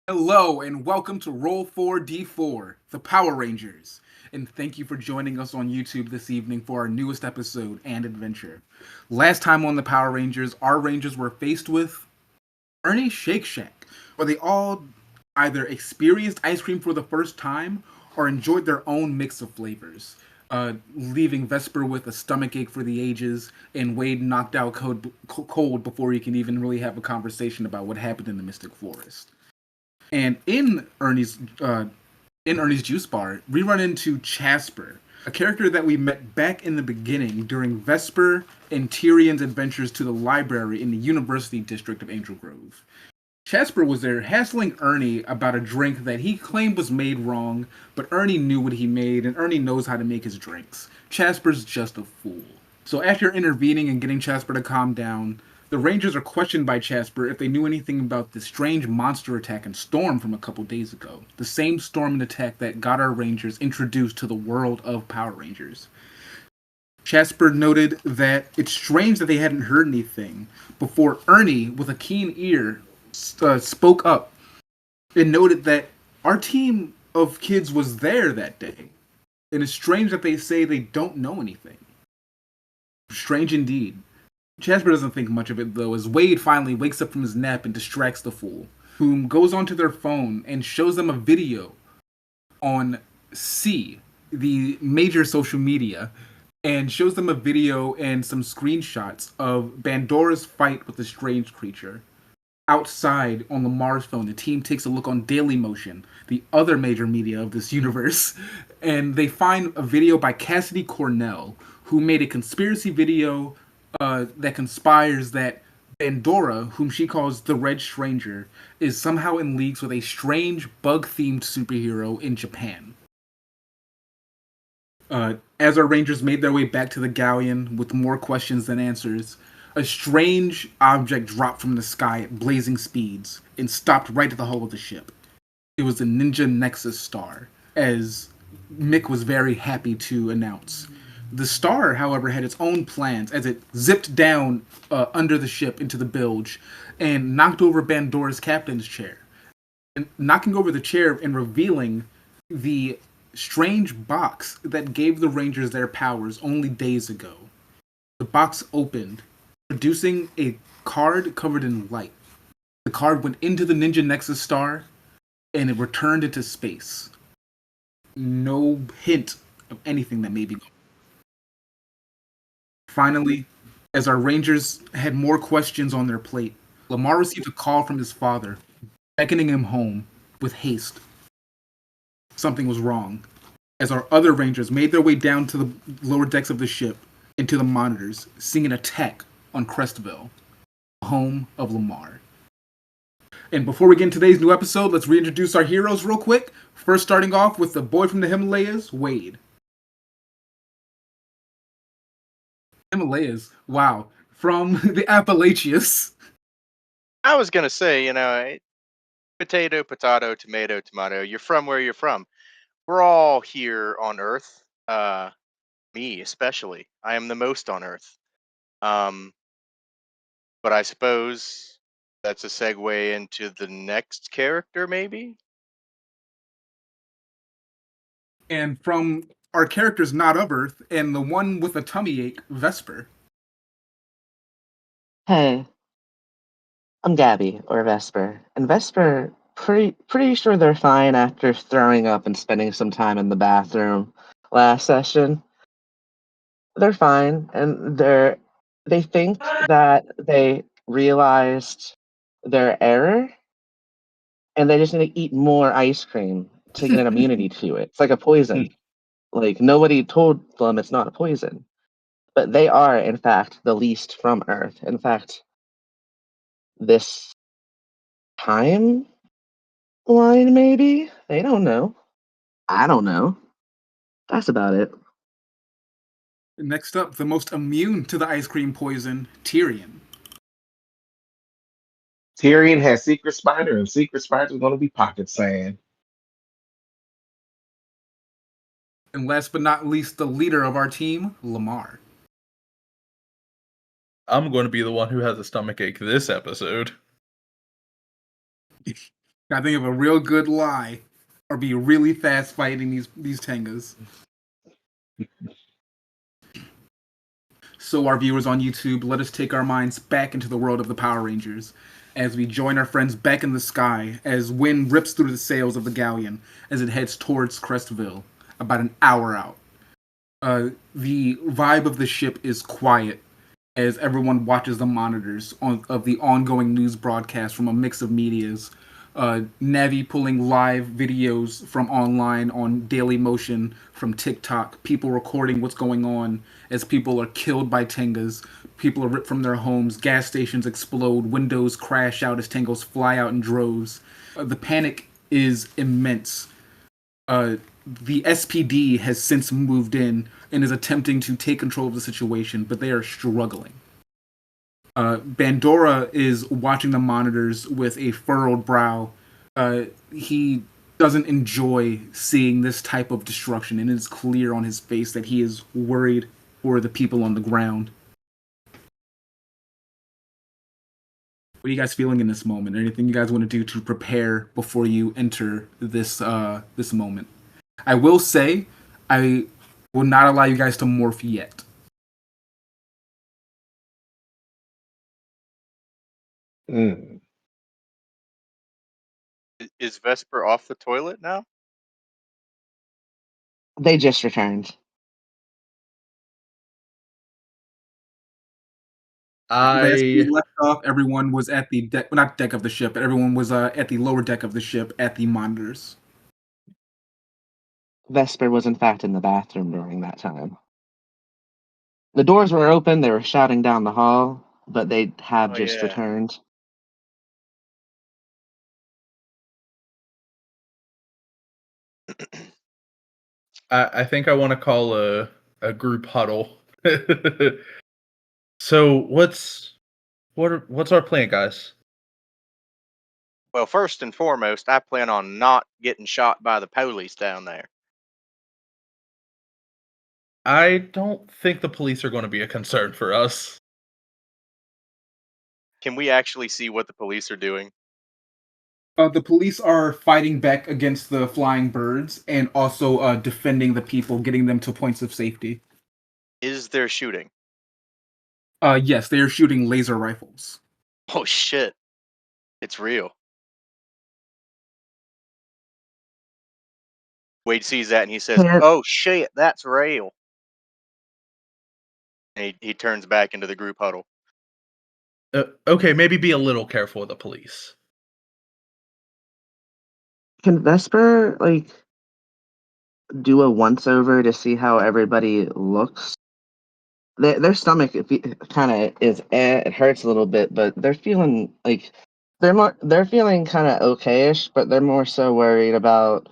Hello and welcome to Roll 4D4, the Power Rangers. And thank you for joining us on YouTube this evening for our newest episode and adventure. Last time on the Power Rangers, our Rangers were faced with Ernie Shake Shack, where they all either experienced ice cream for the first time or enjoyed their own mix of flavors, leaving Vesper with a stomach ache for the ages and Wade knocked out cold before he can even really have a conversation about what happened in the Mystic Forest. And in Ernie's Juice Bar, we run into Chasper, a character that we met back in the beginning during Vesper and Tyrion's adventures to the library in the University District of Angel Grove. Chasper was there hassling Ernie about a drink that he claimed was made wrong, but Ernie knew what he made, and Ernie knows how to make his drinks. Chasper's just a fool. So after intervening and getting Chasper to calm down, the Rangers are questioned by Chasper if they knew anything about the strange monster attack and storm from a couple days ago. The same storm and attack that got our Rangers introduced to the world of Power Rangers. Chasper noted that it's strange that they hadn't heard anything before Ernie, with a keen ear, spoke up and noted that our team of kids was there that day. And it's strange that they say they don't know anything. Strange indeed. Chasper doesn't think much of it though, as Wade finally wakes up from his nap and distracts the fool, whom goes onto their phone and shows them a video on C, the major social media, and shows them a video and some screenshots of Bandora's fight with the strange creature. Outside on Lamar's phone, the team takes a look on Dailymotion, the other major media of this universe, and they find a video by Cassidy Cornell, who made a conspiracy video that conspires that Pandora, whom she calls the Red Stranger, is somehow in leagues with a strange bug-themed superhero in Japan. As our Rangers made their way back to the galleon with more questions than answers, a strange object dropped from the sky at blazing speeds and stopped right at the hull of the ship. It was the Ninja Nexus star, as Mick was very happy to announce. The star, however, had its own plans as it zipped down under the ship into the bilge and knocked over Bandora's captain's chair. And knocking over the chair and revealing the strange box that gave the Rangers their powers only days ago. The box opened, producing a card covered in light. The card went into the Ninja Nexus star and it returned into space. No hint of anything that may be going. Finally, as our Rangers had more questions on their plate, Lamar received a call from his father, beckoning him home with haste. Something was wrong. As our other Rangers made their way down to the lower decks of the ship and to the monitors, seeing an attack on Crestville, home of Lamar. And before we get into today's new episode, let's reintroduce our heroes real quick. First, starting off with the boy from the Himalayas, Wade. Himalayas, wow, from the Appalachians. I was gonna say, potato, potato, tomato, tomato. You're from where you're from. We're all here on Earth. Me especially. I am the most on Earth. Um, but I suppose that's a segue into the next character, maybe. And from our characters not of Earth, and the one with a tummy ache, Vesper. Hey, I'm Gabby, or Vesper. And Vesper, pretty sure they're fine after throwing up and spending some time in the bathroom last session. They're fine, and they think that they realized their error, and they just need to eat more ice cream to get an immunity to it. It's like a poison. Like nobody told them it's not a poison, but they are, in fact, the least from Earth. In fact, this time line, maybe? They don't know. I don't know. That's about it. Next up, the most immune to the ice cream poison, Tyrion. Tyrion has Secret Spider, and Secret Spider is going to be Pocket Sand. And last but not least, the leader of our team, Lamar. I'm going to be the one who has a stomach ache this episode. I think of a real good lie, or be really fast fighting these Tengas. So, our viewers on YouTube, let us take our minds back into the world of the Power Rangers as we join our friends back in the sky as wind rips through the sails of the galleon as it heads towards Crestville, about an hour out. The vibe of the ship is quiet as everyone watches the monitors of the ongoing news broadcast from a mix of medias. Navi pulling live videos from online on Daily Motion from TikTok, people recording what's going on as people are killed by Tengas, people are ripped from their homes, gas stations explode, windows crash out as Tengos fly out in droves. The panic is immense. The SPD has since moved in and is attempting to take control of the situation, but they are struggling. Bandora is watching the monitors with a furrowed brow. He doesn't enjoy seeing this type of destruction, and it's clear on his face that he is worried for the people on the ground. What are you guys feeling in this moment? Anything you guys want to do to prepare before you enter this moment? I will say, I will not allow you guys to morph yet. Mm. Is Vesper off the toilet now? They just returned. Last we I left off, everyone was at the deck, well, not deck of the ship, but everyone was at the lower deck of the ship at the monitors. Vesper was in fact in the bathroom during that time. The doors were open, they were shouting down the hall, but they have Oh just yeah. returned. I think I want to call a group huddle. So what's our plan, guys? Well, first and foremost, I plan on not getting shot by the police down there. I don't think the police are going to be a concern for us. Can we actually see what the police are doing? The police are fighting back against the flying birds and also defending the people, getting them to points of safety. Is there shooting? Yes, they are shooting laser rifles. Oh shit. It's real. Wade sees that and he says, Can't "Oh shit, that's real." And he turns back into the group huddle. Okay, maybe be a little careful with the police. can Vesper do a once over to see how everybody looks? Their stomach kind of is it hurts a little bit, but they're feeling like they're feeling kind of okayish, but they're more so worried about.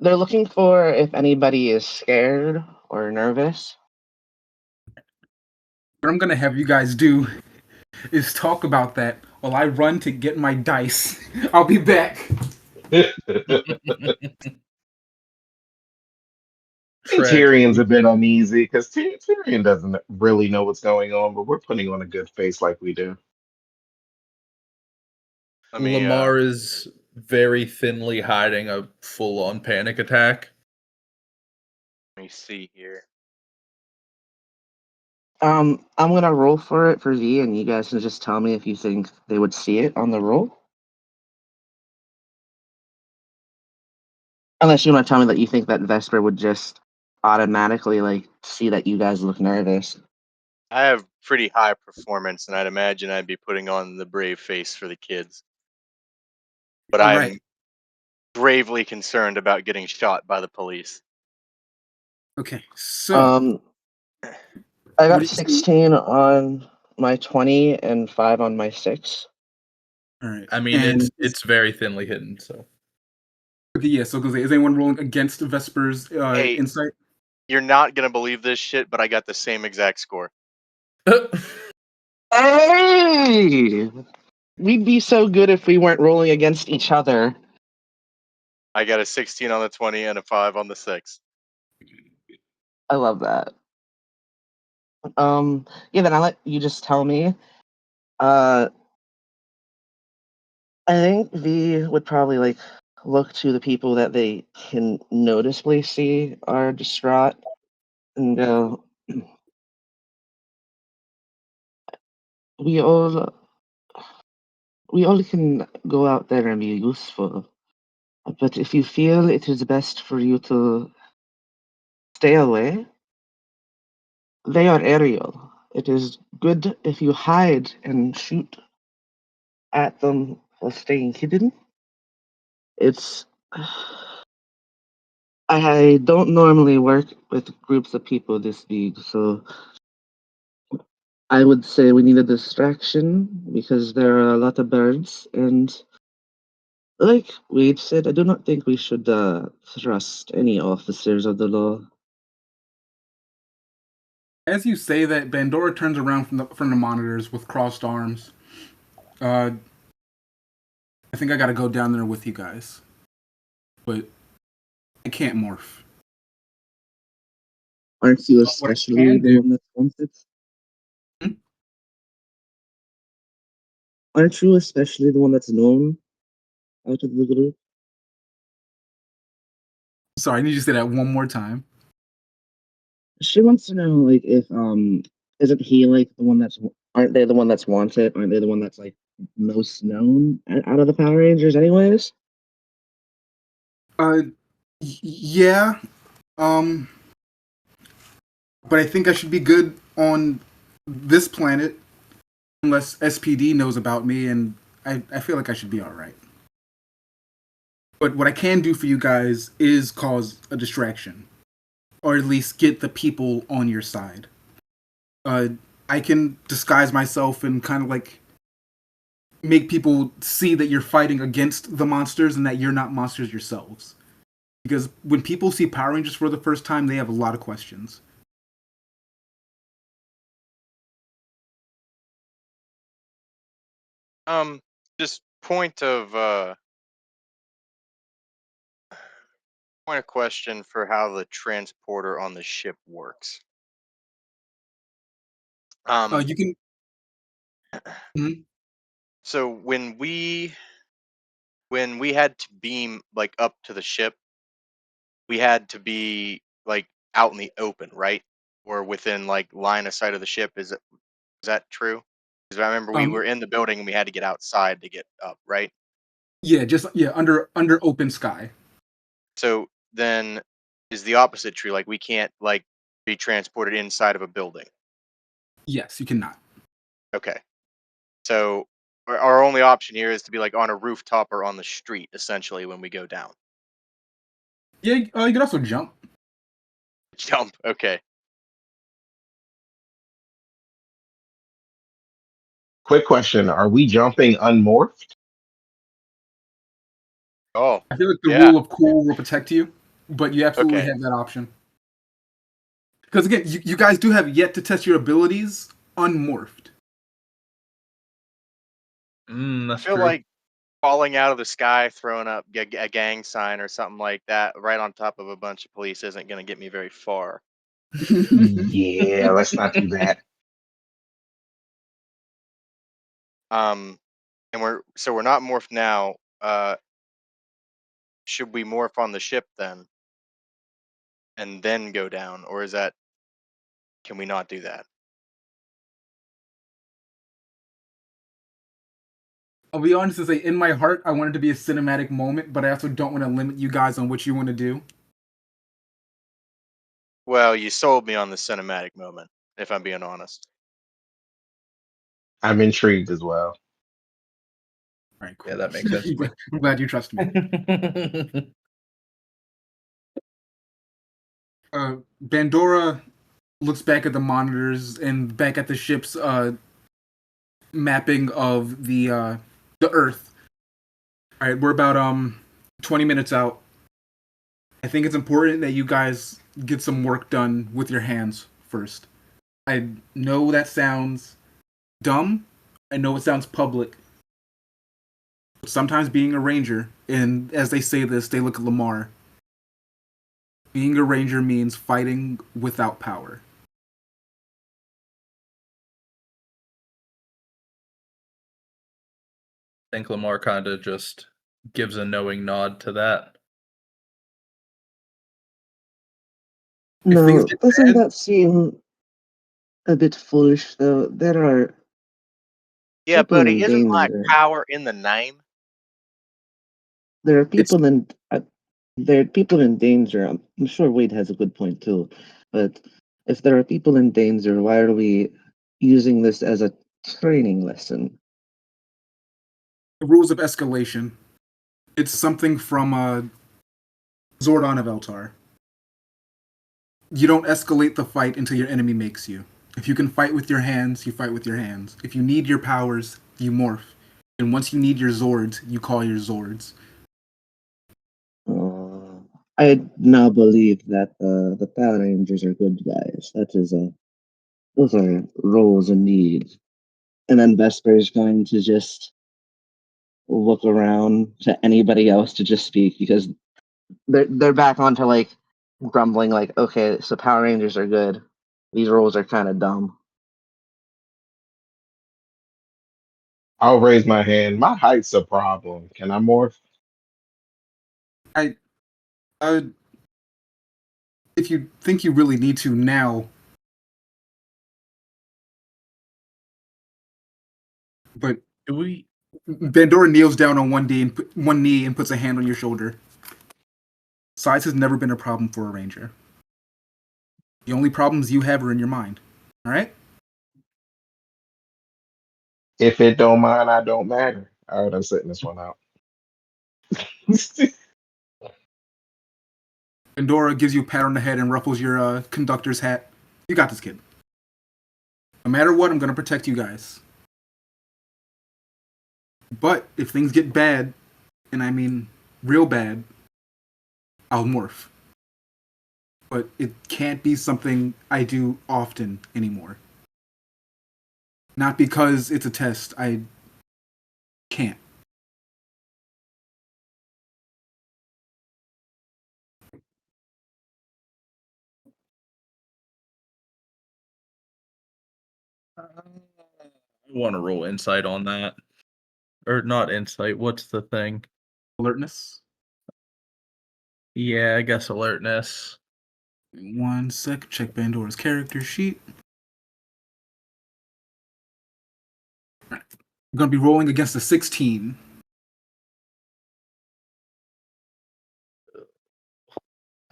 They're looking for if anybody is scared or nervous. What I'm gonna have you guys do is talk about that while I run to get my dice. I'll be back. Tragic. Tyrion's a bit uneasy because Tyrion doesn't really know what's going on, but we're putting on a good face like we do. Let me Lamar is very thinly hiding a full-on panic attack. see here. I'm gonna roll for it for Z, and you guys can just tell me if you think they would see it on the roll. Unless you want to tell me that you think that Vesper would just automatically see that you guys look nervous. I have pretty high performance and I'd imagine I'd be putting on the brave face for the kids. But All I'm right. gravely concerned about getting shot by the police. Okay. So, Um, I what got do you see? 16 on my 20 and 5 on my 6. All right. I mean, And it's very thinly hidden, so. okay, yeah. So, is anyone rolling against Vesper's Hey, insight? you're not gonna believe this shit, but I got the same exact score. Hey! We'd be so good if we weren't rolling against each other. I got a 16 on the 20 and a 5 on the 6. I love that. Yeah, then I'll let you just tell me. Uh, I think V would probably like look to the people that they can noticeably see are distraught and go, we all we all can go out there and be useful. But if you feel it is best for you to stay away, they are aerial. It is good if you hide and shoot at them while staying hidden. It's I don't normally work with groups of people this big, so I would say we need a distraction because there are a lot of birds, and like Wade said, I do not think we should trust any officers of the law. As you say that, Bandora turns around from the monitors with crossed arms. I think I gotta go down there with you guys, but I can't morph. Aren't you What I especially can the do. one that's wanted? Hmm? Aren't you especially the one that's known out of the group? Sorry, I need you to say that one more time. She wants to know like if isn't he like the one that's aren't they the one that's wanted? Aren't they the one that's like most known out of the Power Rangers anyways? Uh, yeah. Um, but I think I should be good on this planet unless SPD knows about me, and I feel like I should be all right. But what I can do for you guys is cause a distraction, or at least get the people on your side. Uh, I can disguise myself and kind of like make people see that you're fighting against the monsters and that you're not monsters yourselves. Because when people see Power Rangers for the first time, they have a lot of questions. Just point of question for how the transporter on the ship works. Um, You can. Mhm. so when we had to beam like up to the ship, we had to be like out in the open, right? Or within like line of sight of the ship. Is that true? Because I remember we Um, were in the building and we had to get outside to get up, right? yeah, just yeah under open sky. So then is the opposite true? Like we can't like be transported inside of a building. Yes, you cannot. Okay. So our only option here is to be like on a rooftop or on the street, essentially, when we go down. Yeah, you can also jump. Jump. Okay. Quick question: are we jumping unmorphed? Oh, I feel like the yeah. rule of cool will protect you, but you absolutely Okay. have that option. Because again, you guys do have yet to test your abilities unmorphed. I That's feel true. like falling out of the sky, throwing up a gang sign or something like that right on top of a bunch of police isn't going to get me very far. Yeah, let's not do that. And we're not morphed now. Should we morph on the ship then and then go down, or can we not do that? I'll be honest and say, in my heart, I want it to be a cinematic moment, but I also don't want to limit you guys on what you want to do. Well, you sold me on the cinematic moment, if I'm being honest. I'm intrigued as well. All right, cool. Yeah, that makes sense to me. I'm glad you trust me. Bandora looks back at the monitors and back at the ship's mapping of the Earth. All right, we're about 20 minutes out. I think it's important that you guys get some work done with your hands first. I know that sounds dumb. I know it sounds public. But sometimes being a ranger, and as they say this, they look at Lamar. Being a ranger means fighting without power. think Lamar kind of just gives a knowing nod to that. If things No, get doesn't bad, that seem a bit foolish though? There are Yeah, people buddy, in isn't like danger. power in the name? There are it's people in there are people in danger. I'm sure Wade has a good point too, but if there are people in danger, why are we using this as a training lesson? the rules of escalation. It's something from Zordon of Eltar. You don't escalate the fight until your enemy makes you. If you can fight with your hands, you fight with your hands. If you need your powers, you morph. And once you need your Zords, you call your Zords. I now believe that the Power Rangers are good guys. That is those are roles indeed. And then Vesper is going to just look around to anybody else to just speak because they're back onto like grumbling like, okay, so Power Rangers are good. These roles are kind of dumb. I'll raise my hand. My height's a problem. Can I morph? I, uh, if you think you really need to now, but Do we? Bandora kneels down on one knee and puts a hand on your shoulder. Size has never been a problem for a ranger. The only problems you have are in your mind. All right? If it don't mind, I don't matter. All right, I'm sitting this one out. Bandora gives you a pat on the head and ruffles your conductor's hat. You got this, kid. No matter what, I'm gonna protect you guys. But if things get bad, and I mean real bad, I'll morph. But it can't be something I do often anymore. Not because it's a test. I can't. I want to roll insight on that, or not insight. What's the thing? Alertness. Yeah, I guess alertness. 1 sec. Check Bandora's character sheet. I'm gonna be rolling against a 16.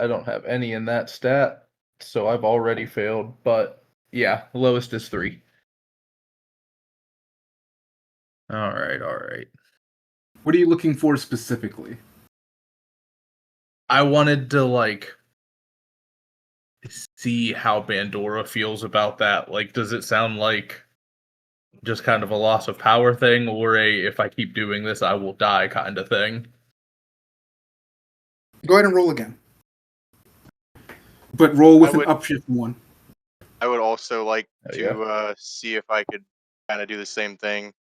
I don't have any in that stat, so I've already failed. But yeah, lowest is 3. All right, all right. What are you looking for specifically? I wanted to like see how Bandora feels about that. Like, does it sound like just kind of a loss of power thing, or a if I keep doing this, I will die kind of thing? Go ahead and roll again. But roll with I an would upshift 1. I would also like Oh, yeah. to see if I could kind of do the same thing.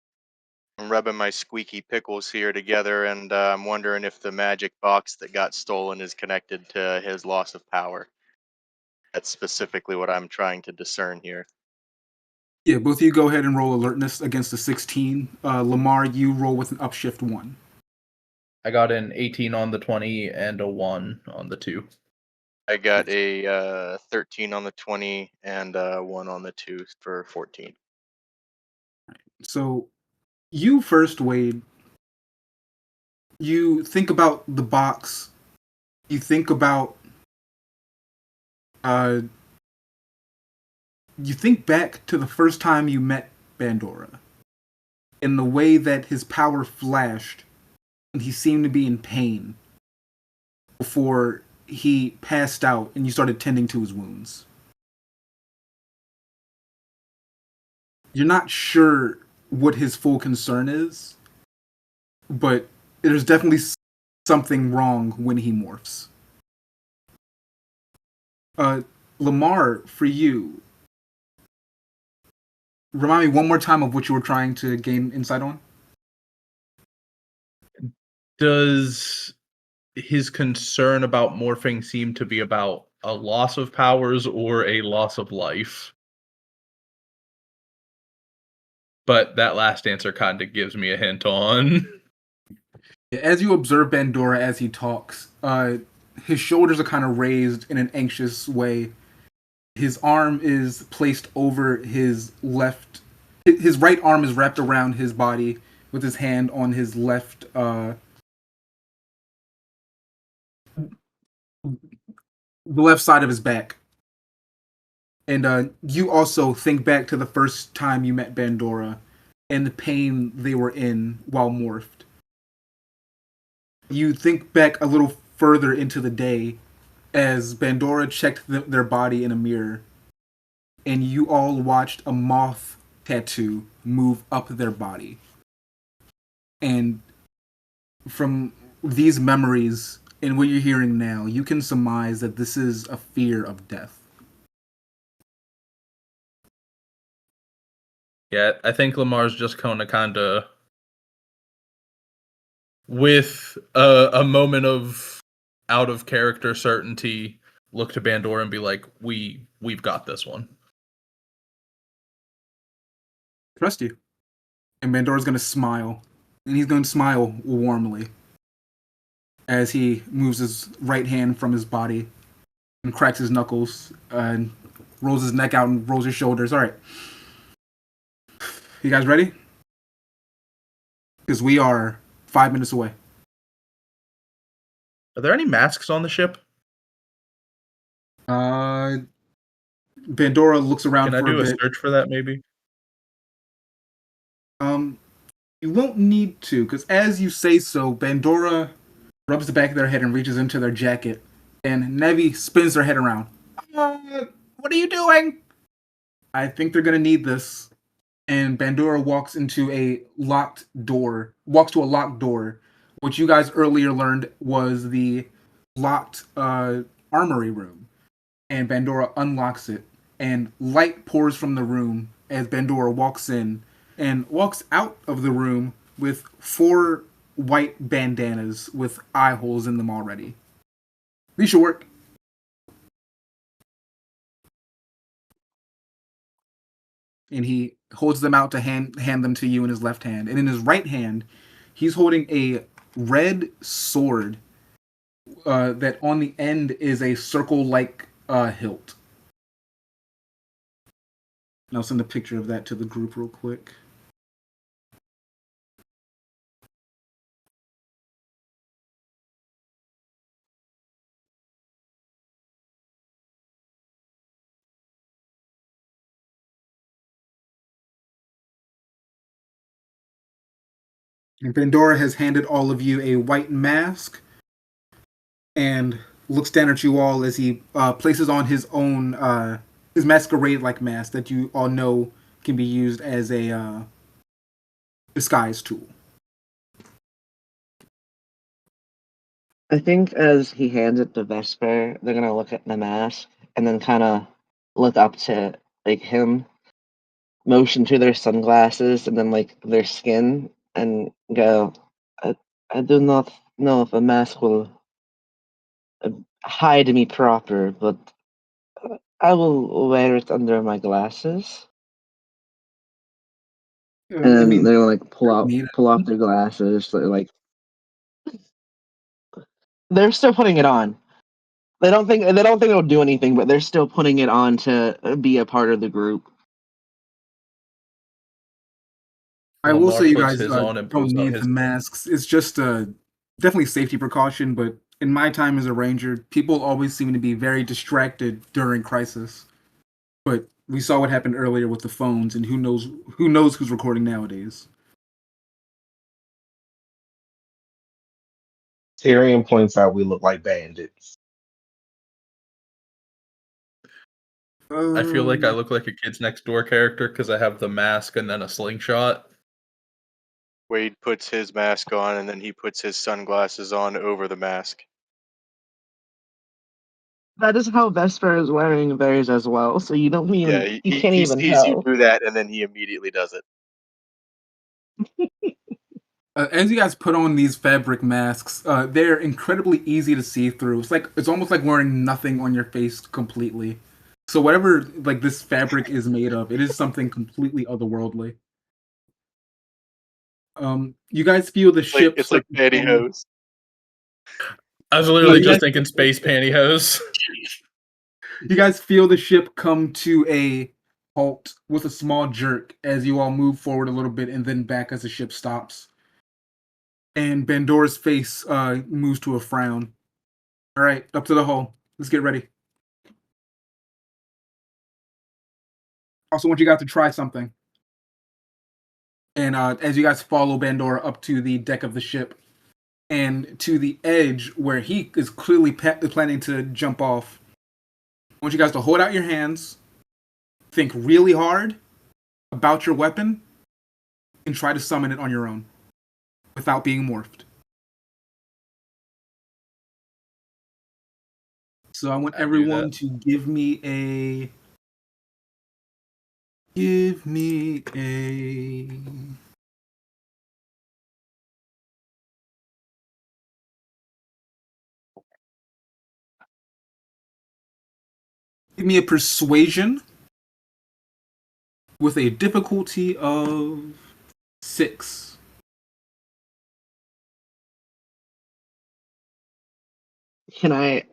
I'm rubbing my squeaky pickles here together, and I'm wondering if the magic box that got stolen is connected to his loss of power. That's specifically what I'm trying to discern here. Yeah, both of you go ahead and roll alertness against a 16. Lamar, you roll with an upshift 1. I got an 18 on the 20 and a 1 on the 2. I got a 13 on the 20 and 1 on the 2 for 14. So, you first, Wade, you think about the box. You think about uh you think back to the first time you met Bandora and the way that his power flashed and he seemed to be in pain before he passed out and you started tending to his wounds. You're not sure what his full concern is, but there's definitely something wrong when he morphs. Lamar, for you, remind me one more time of what you were trying to gain insight on. Does his concern about morphing seem to be about a loss of powers or a loss of life? but that last answer kind of gives me a hint on. As you observe Bandora as he talks, his shoulders are kind of raised in an anxious way. His arm is placed over his left. His right arm is wrapped around his body with his hand on his left. The left side of his back. And you also think back to the first time you met Bandora and the pain they were in while morphed. You think back a little further into the day as Bandora checked their body in a mirror, and you all watched a moth tattoo move up their body. And from these memories and what you're hearing now, you can surmise that this is a fear of death. Yeah, I think Lamar's just kind of with a moment of out of character certainty, look to Bandora and be like, we've got this one. Trust you. And Bandora's going to smile. And he's going to smile warmly as he moves his right hand from his body and cracks his knuckles and rolls his neck out and rolls his shoulders. All right. You guys ready? Because we are 5 minutes away. Are there any masks on the ship? Bandora looks around Can I for a do a bit. search for that, maybe? You won't need to, because as you say so, Bandora rubs the back of their head and reaches into their jacket, and Nevi spins their head around. What are you doing? I think they're gonna need this. And Bandora walks to a locked door, which you guys earlier learned was the locked armory room. And Bandora unlocks it, and light pours from the room as Bandora walks in and walks out of the room with 4 white bandanas with eye holes in them already. These should work. And he holds them out to hand them to you in his left hand. And in his right hand, he's holding a red sword that on the end is a circle-like hilt. And I'll send a picture of that to the group real quick. And Pandora has handed all of you a white mask and looks down at you all as he places on his own, his masquerade-like mask that you all know can be used as a disguise tool. I think as he hands it to Vesper, they're gonna look at the mask and then kind of look up to like him, motion to their sunglasses and then like their skin, and go, I do not know if a mask will hide me proper, but I will wear it under my glasses. I And mean, they're gonna like need pull off their glasses. So like they're still putting it on. They don't think it'll do anything, but they're still putting it on to be a part of the group. I will Lamar say you puts guys his on and don't pulls out need his. the masks. It's just a definitely safety precaution, but in my time as a ranger, people always seem to be very distracted during crisis. But we saw what happened earlier with the phones, and who knows who's recording nowadays. Tyrion points out we look like bandits. I feel like I Um, look like a Kids Next Door character because I have the mask and then a slingshot. Wade puts his mask on and then he puts his sunglasses on over the mask. That is how Vesper is wearing theirs as well. So you don't Yeah, even you he, can't he even sees you tell. do that and then he immediately does it. as you guys put on these fabric masks, they're incredibly easy to see through. It's almost like wearing nothing on your face completely. So whatever like this fabric is made of, it is something completely otherworldly. You guys feel the It's like ship. it's like start to come- pantyhose. I was literally you just guys- thinking space pantyhose. You guys feel the ship come to a halt with a small jerk as you all move forward a little bit and then back as the ship stops. And Bandora's face moves to a frown. All right, up to the hull. Let's get ready. Also, want you guys to try something. And as you guys follow Bandora up to the deck of the ship and to the edge where he is clearly planning to jump off, I want you guys to hold out your hands, think really hard about your weapon, and try to summon it on your own without being morphed. So I want I do everyone that. to give me a. Give me a. Give me a persuasion with a difficulty of 6. Can I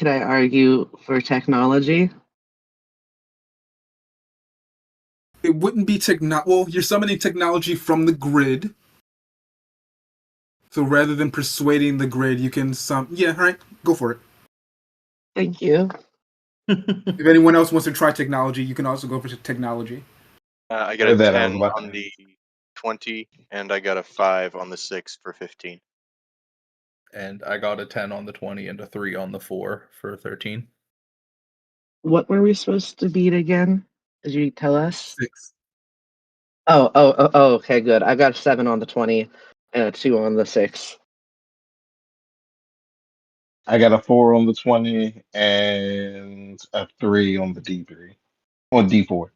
argue for technology? It wouldn't be well, you're summoning technology from the grid. So rather than persuading the grid, you can yeah, all right, go for it. Thank you. If anyone else wants to try technology, you can also go for technology. I got Or a that I was 10 about on to- the 20, and I got a 5 on the 6 for 15. And I got a 10 on the 20 and a 3 on the 4 for 13. What were we supposed to beat again? Did you tell us? 6. Oh, okay, good. I got a 7 on the 20 and a 2 on the 6. I got a 4 on the 20 and a 3 on the D3. On D4.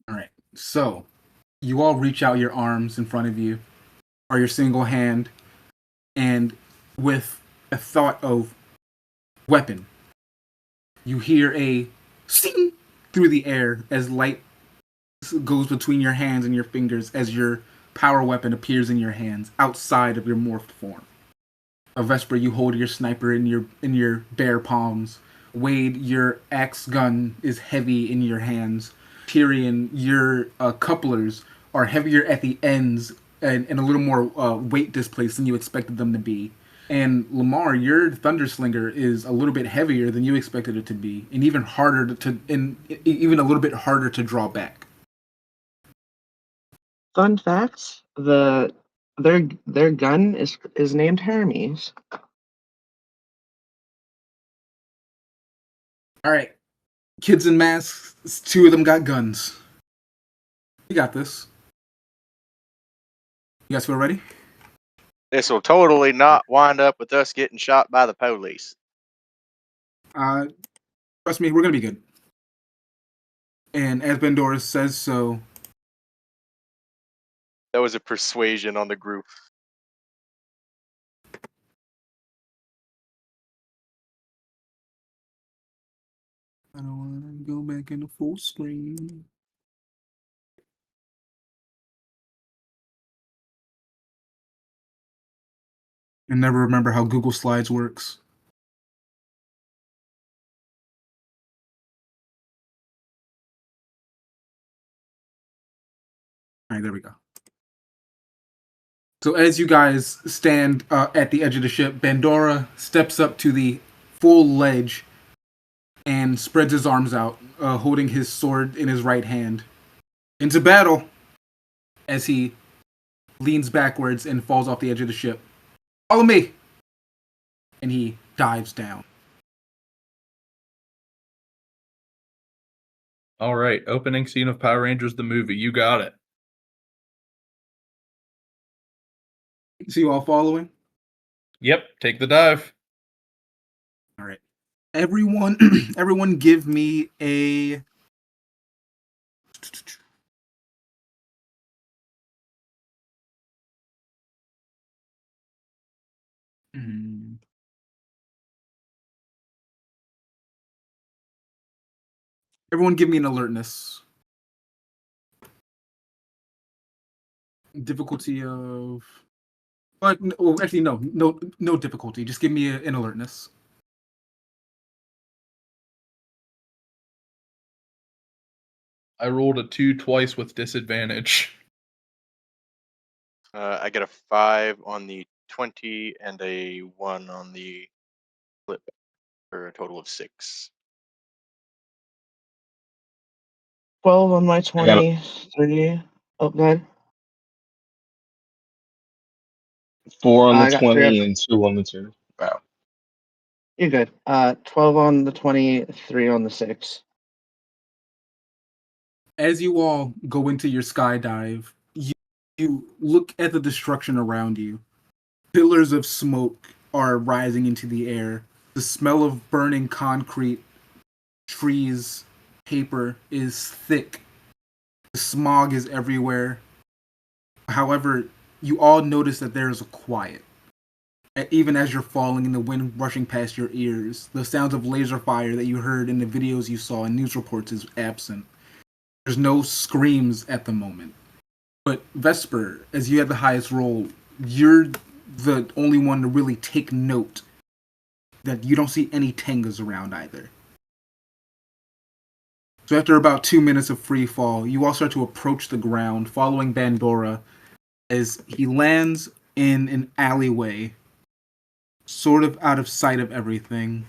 All right. So you all reach out your arms in front of you, or your single hand, and with a thought of weapon, you hear a sing through the air as light goes between your hands and your fingers as your power weapon appears in your hands outside of your morphed form. Vesper, you hold your sniper in your bare palms. Wade, your axe gun is heavy in your hands. Tyrion, your couplers are heavier at the ends and a little more weight displaced than you expected them to be. And Lamar, your Thunderslinger is a little bit heavier than you expected it to be, and even harder even a little bit harder to draw back. Fun fact: their gun is named Hermes. All right, kids in masks. 2 of them got guns. You got this. You guys feel ready? This will totally not wind up with us getting shot by the police. Trust me, we're gonna be good. And as Bandora says so, That was a persuasion on the group. I don't want to go back into full screen. And never remember how Google Slides works. All right, there we go. So as you guys stand at the edge of the ship, Bandora steps up to the full ledge and spreads his arms out, holding his sword in his right hand. Into battle! As he leans backwards and falls off the edge of the ship. Follow me! And he dives down. All right, opening scene of Power Rangers the movie. You got it. See you all following? Yep, take the dive. All right. Everyone, everyone, give me a. Everyone, give me an alertness. Difficulty of. But oh, actually, no difficulty. Just give me an alertness. I rolled a 2 twice with disadvantage. I get a 5 on the 20 and a 1 on the flip, for a total of 6. 12 on my I got 23. Oh, go ahead. 4 on the I got 3 20 and 2 on the 2. Wow. You're good. 12 on the 20, 3 on the 6. As you all go into your skydive, you look at the destruction around you. Pillars of smoke are rising into the air. The smell of burning concrete, trees, paper is thick. The smog is everywhere. However, you all notice that there is a quiet. Even as you're falling and the wind rushing past your ears, the sounds of laser fire that you heard in the videos you saw in news reports is absent. There's no screams at the moment. But Vesper, as you had the highest roll, you're the only one to really take note that you don't see any Tengas around either. So after about 2 minutes of free fall, you all start to approach the ground, following Bandora as he lands in an alleyway, sort of out of sight of everything.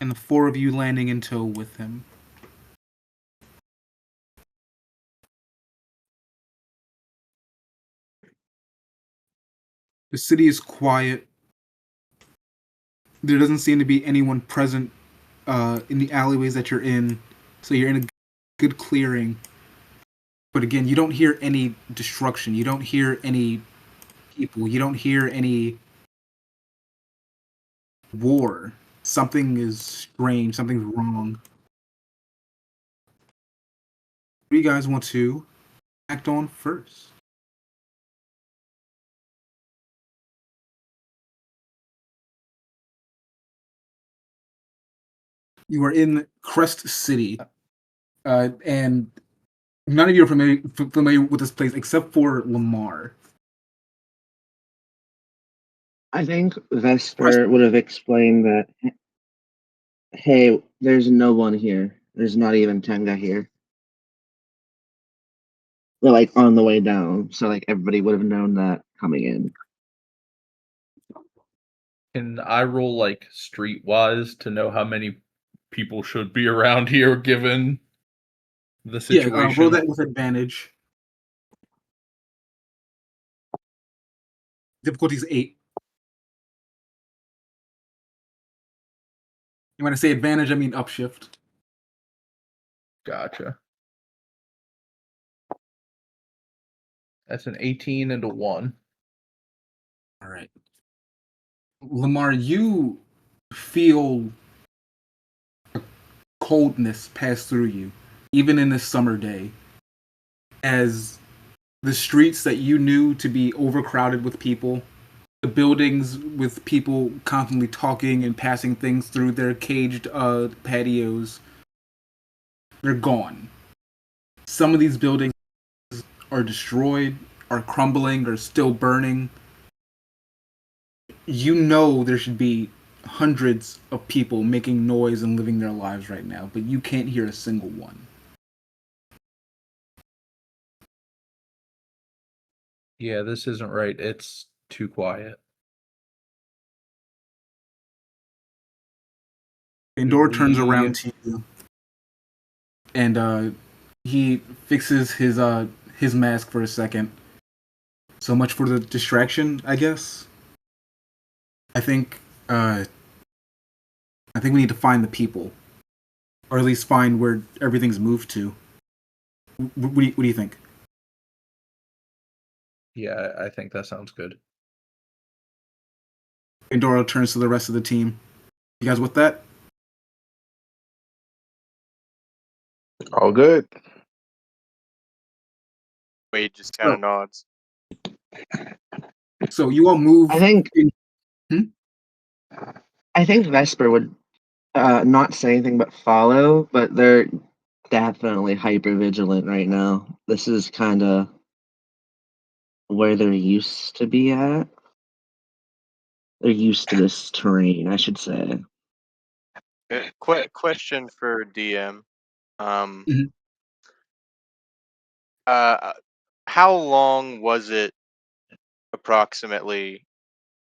And the 4 of you landing in tow with him. The city is quiet. There doesn't seem to be anyone present in the alleyways that you're in, so you're in a good clearing. But again, you don't hear any destruction. You don't hear any people. You don't hear any war. Something is strange. Something's wrong. What do you guys want to act on first? You are in Crest City, and none of you are familiar with this place except for Lamar. I think Vesper would have explained that, hey, there's no one here. There's not even Tenga here. They're like on the way down, so like everybody would have known that coming in. Can I roll like streetwise to know how many people should be around here given the Yeah, situation? roll that with advantage. Difficulty is 8. And when I say advantage, I mean upshift. Gotcha. That's an 18 and a 1. All right. Lamar, you feel a coldness pass through you, even in this summer day, as the streets that you knew to be overcrowded with people, the buildings with people constantly talking and passing things through their caged patios, they're gone. Some of these buildings are destroyed, are crumbling, are still burning. You know there should be hundreds of people making noise and living their lives right now, but you can't hear a single one. Yeah, this isn't right. It's too quiet. Pandora turns around to you, and he fixes his mask for a second. So much for the distraction, I guess. I think we need to find the people, or at least find where everything's moved to. What do you think? Yeah, I think that sounds good. Pandora turns to the rest of the team. You guys with that? All good. Wade just kind of nods. So you all move. I think Hmm? I think Vesper would not say anything but follow, but they're definitely hyper vigilant right now. This is kind of where they're used to be at. They're used to this terrain, I should say. Question for DM. Um, Mhm. uh, how long was it approximately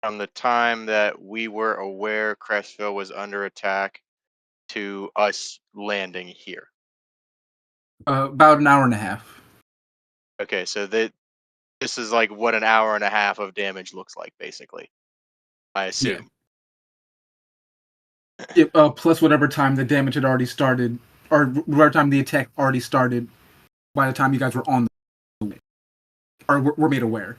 from the time that we were aware Crestville was under attack to us landing here? About an hour and a half. Okay, so this is like what an hour and a half of damage looks like, basically. I Yeah. assume. Plus whatever time the damage had already started, or whatever time the attack already started, by the time you guys were on the way, or were made aware.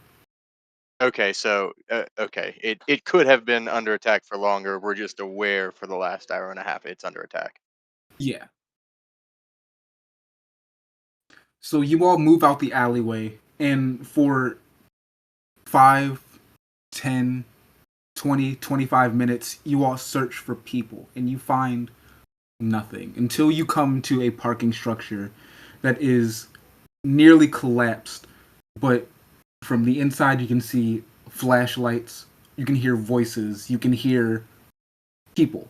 Okay, so okay, it could have been under attack for longer. We're just aware for the last hour and a half it's under attack. Yeah. So you all move out the alleyway, and for 5, 10, 20, 25 minutes, you all search for people, and you find nothing until you come to a parking structure that is nearly collapsed, but from the inside you can see flashlights, you can hear voices, you can hear people.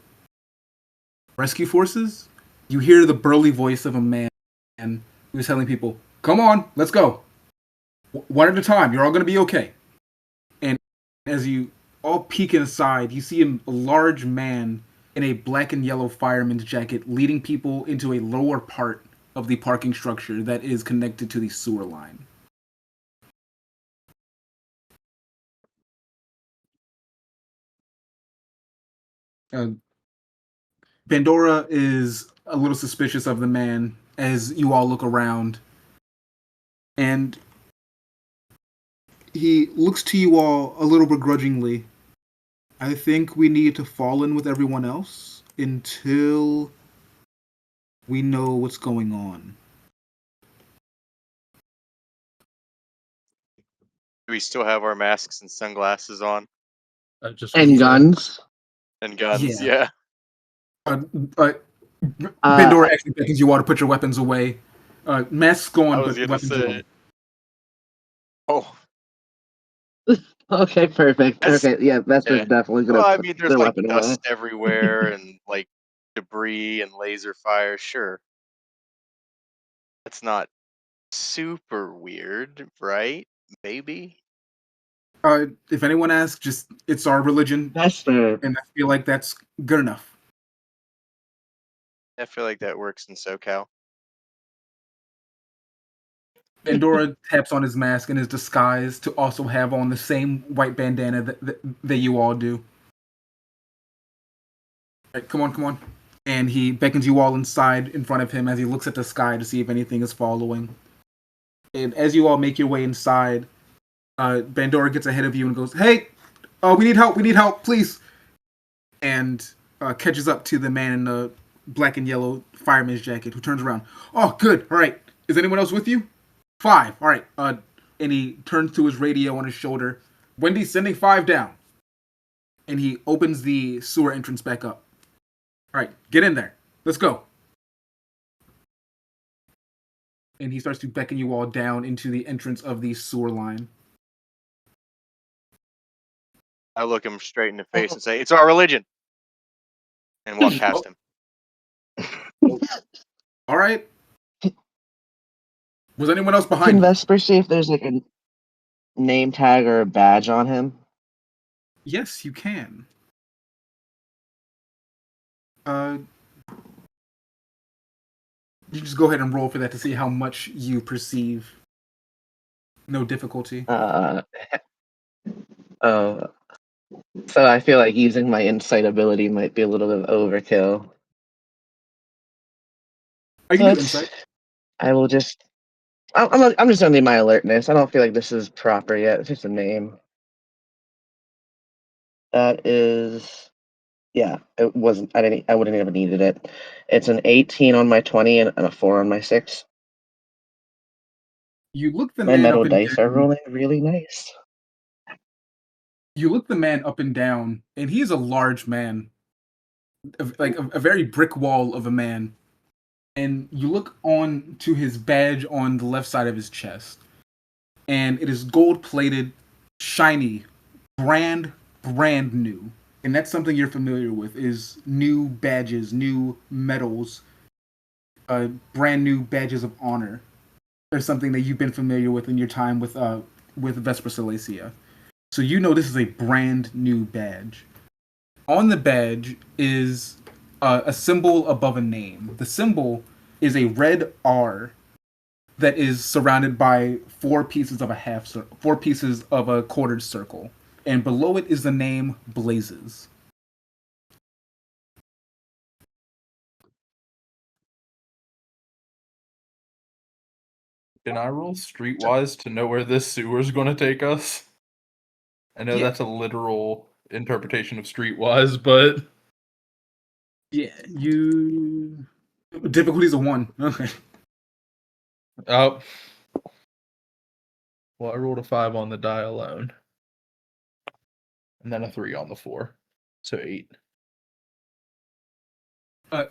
Rescue forces? You hear the burly voice of a man who's telling people, "Come on, let's go. One at a time. You're all going to be okay." And as you all peek inside, you see a large man in a black and yellow fireman's jacket leading people into a lower part of the parking structure that is connected to the sewer line. Uh, Pandora is a little suspicious of the man as you all look around, and he looks to you all a little begrudgingly. "I think we need to fall in with everyone else until we know what's going on." Do we still have our masks and sunglasses on Just for the And Yeah, fun. guns. and guns? yeah. Yeah. Uh, uh, Uh, Pandora actually beckons you all to put your weapons away. Masks go I on, was but gonna weapons are say. on. Oh, okay, perfect. that's Okay, yeah, Vesper's yeah. definitely Well, gonna I put mean, there's their like weapon away. dust everywhere and like debris and laser fire. Sure, that's not super weird, right? Maybe. If anyone asks, just it's our religion, Vesper, and I feel like that's good enough. I feel like that works in SoCal. Pandora taps on his mask and his disguise to also have on the same white bandana that you all do. Right, come on, come on. And he beckons you all inside in front of him as he looks at the sky to see if anything is following. And as you all make your way inside, Pandora gets ahead of you and goes, "Hey, we need help, please!" And catches up to the man in the black and yellow fireman's jacket who turns around. "Oh, good. All right. Is anyone else with you? 5. All right." And he turns to his radio on his shoulder. "Wendy's sending 5 down." And he opens the sewer entrance back up. "All right, get in there. Let's go." And he starts to beckon you all down into the entrance of the sewer line. I look him straight in the face oh, and say, "It's our religion," and walk past Oh, him. all right. Was anyone else can behind you? Vesper see if there's like a name tag or a badge on him? Yes, you can. Uh, you just go ahead and roll for that to see how much you perceive. No difficulty. Uh, oh, so I feel like using my insight ability might be a little bit of overkill. I can do But insight. I will just. I'm just gonna need my alertness. I don't feel like this is proper yet. It's just a name. That is. Yeah, it wasn't. I didn't. I wouldn't have needed it. It's an 18 on my 20 and a 4 on my 6. You look the My man metal up and dice are down. rolling really nice. You look the man up and down, and he is a large man, like a very brick wall of a man. and you look on to his badge on the left side of his chest, and it is gold plated, shiny, brand new. And that's something you're familiar with is new badges, new medals, brand new badges of honor, or something that you've been familiar with in your time with Vesper Silesia. So you know this is a brand new badge. On the badge is a symbol above a name. The symbol is a red R that is surrounded by four pieces of a quartered circle, and below it is the name Blazes. Can I roll streetwise to know where this sewer is going to take us? I know Yeah. that's a literal interpretation of streetwise, but Yeah, you difficulty's a 1. Okay. oh, well, I rolled a 5 on the die alone, and then a 3 on the 4, so 8.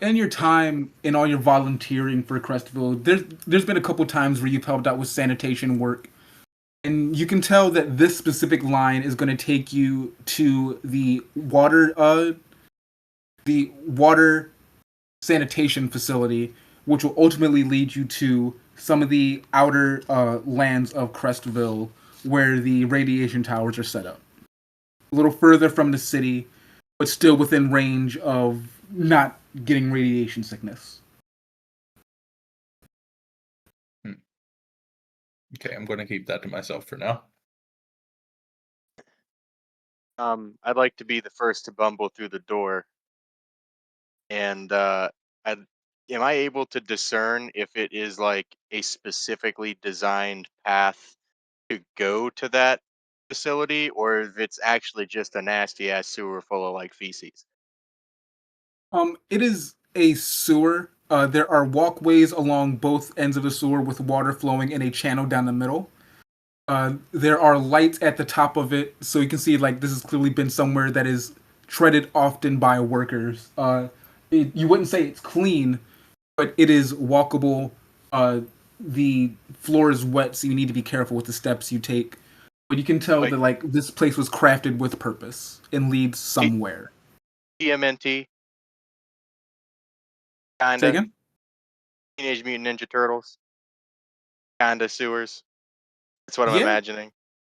In your time in all your volunteering for Crestville, there's been a couple times where you've helped out with sanitation work, and you can tell that this specific line is going to take you to the water sanitation facility, which will ultimately lead you to some of the outer lands of Crestville, where the radiation towers are set up. A little further from the city, but still within range of not getting radiation sickness. Okay, I'm going to keep that to myself for now. I'd like to be the first to bumble through the door, and am I able to discern if it is like a specifically designed path to go to that facility, or if it's actually just a nasty ass sewer full of like feces? It is a sewer. There are walkways along both ends of the sewer with water flowing in a channel down the middle. There are lights at the top of it, so you can see like this has clearly been somewhere that is treaded often by workers. You wouldn't say it's clean, but it is walkable. The floor is wet, so you need to be careful with the steps you take. But you can tell Like that like this place was crafted with purpose and leads T- somewhere. TMNT, Say kinda again? Teenage Mutant Ninja Turtles, kinda sewers. That's what I'm Yeah, imagining.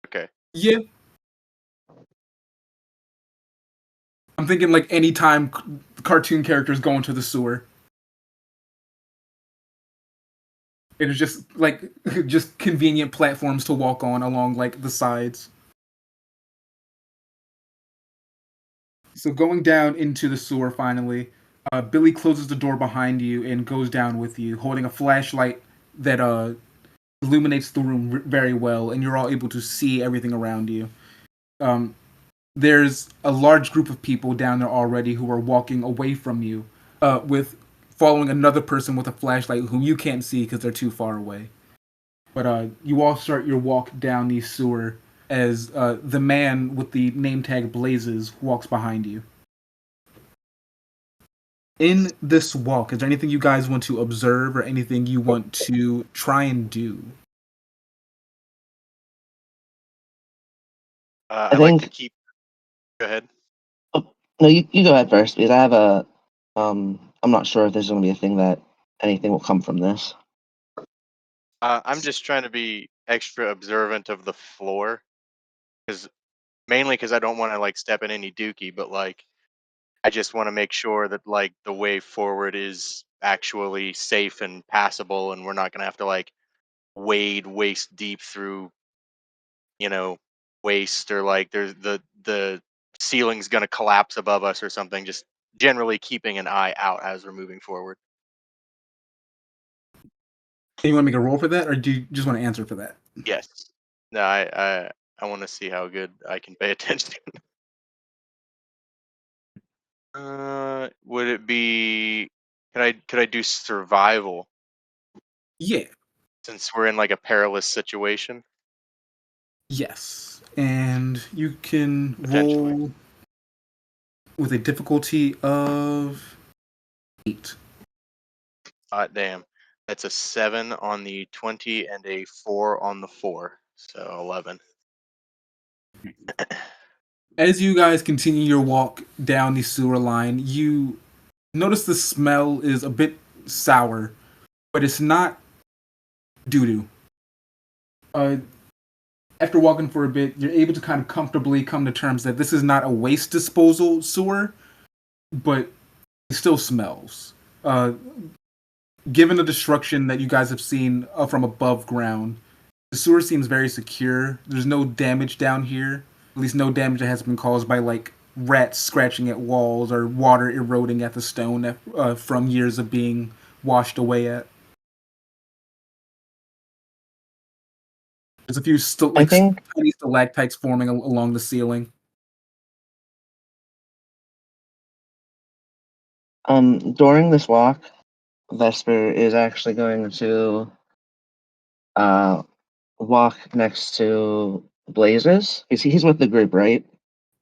Okay. yeah. I'm thinking like anytime cartoon characters go into the sewer, it is just like just convenient platforms to walk on along like the sides. So going down into the sewer finally, Billy closes the door behind you and goes down with you, holding a flashlight that illuminates the room very well, and you're all able to see everything around you. Um, there's a large group of people down there already who are walking away from you, with following another person with a flashlight whom you can't see because they're too far away. But you all start your walk down the sewer as the man with the name tag Blazes walks behind you. In this walk, is there anything you guys want to observe or anything you want to try and do? I I'd like to think. keep. Go ahead. Oh, no, you go ahead first because I have a. I'm not sure if there's going to be a thing that anything will come from this. I'm just trying to be extra observant of the floor, because mainly because I don't want to like step in any dookie, but like I just want to make sure that like the way forward is actually safe and passable, and we're not gonna have to like wade waist deep through, you know, waste, or like there's the ceiling's gonna collapse above us or something. Just generally keeping an eye out as we're moving forward. You want to make a roll for that, or do you just want to answer for that? Yes. No, I want to see how good I can pay attention. Would it be? Could I do survival Yeah. since we're in like a perilous situation Yes. And you can potentially? roll with a difficulty of 8. Hot damn. That's a 7 on the 20 and a 4 on the 4. So 11. As you guys continue your walk down the sewer line, you notice the smell is a bit sour, but it's not doo doo. After walking for a bit, you're able to kind of comfortably come to terms that this is not a waste disposal sewer, but it still smells. Uh, Given the destruction that you guys have seen from above ground, the sewer seems very secure. There's no damage down here. At least no damage that has been caused by like rats scratching at walls or water eroding at the stone from years of being washed away at. There's a few I think tiny stalactites forming along the ceiling. during this walk, Vesper is actually going to uh walk next to Blazes. He's with the group, right?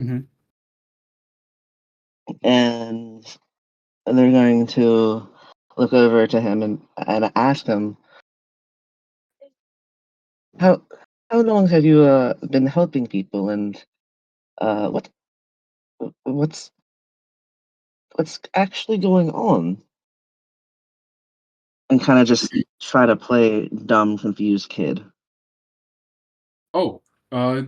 Mhm. And they're going to look over to him and ask him how how long have you been helping people, and what what's what's actually going on, and kind of just try to play dumb confused kid. Oh, uh,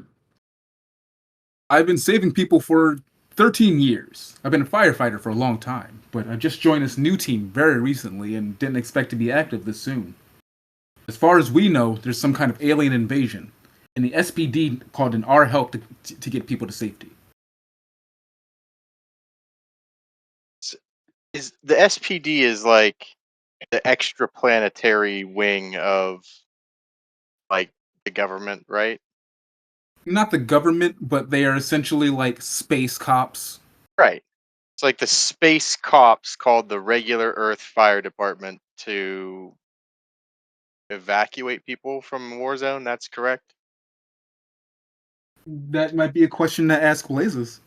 I've been saving people for 13 years. I've been a firefighter for a long time, but I just joined this new team very recently and didn't expect to be active this soon. As far as we know, there's some kind of alien invasion, and the SPD called in our help to get people to safety. Is the SPD is like the extraplanetary wing of like the government, right? Not the government, but they are essentially like space cops. Right. It's like the space cops called the regular Earth Fire Department to evacuate people from a war zone. That's correct. That might be a question to ask Blazes.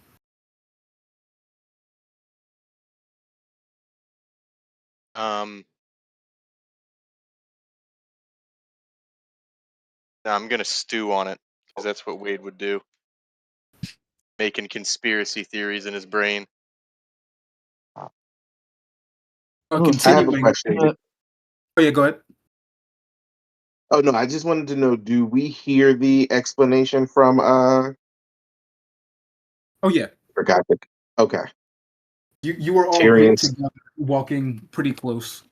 Um, now I'm gonna stew on it because that's what Wade would do, making conspiracy theories in his brain. Oh, I have a Continuing. question. Oh yeah, go ahead. Oh no, I just wanted to know: do we hear the explanation from? Oh yeah, Forgot it. Okay, you were all grouped Tyrion's. together, walking pretty close.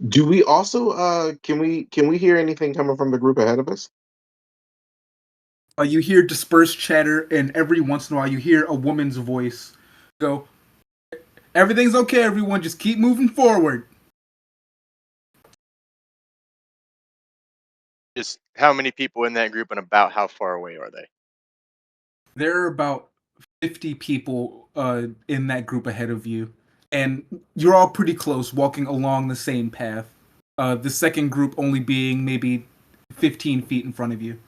Do we also? Can we hear anything coming from the group ahead of us? You hear dispersed chatter, and every once in a while, you hear a woman's voice go, "Everything's okay, everyone. Just keep moving forward." Just how many people in that group and about how far away are they? There are about 50 people in that group ahead of you, and you're all pretty close, walking along the same path. The second group only being maybe 15 feet in front of you,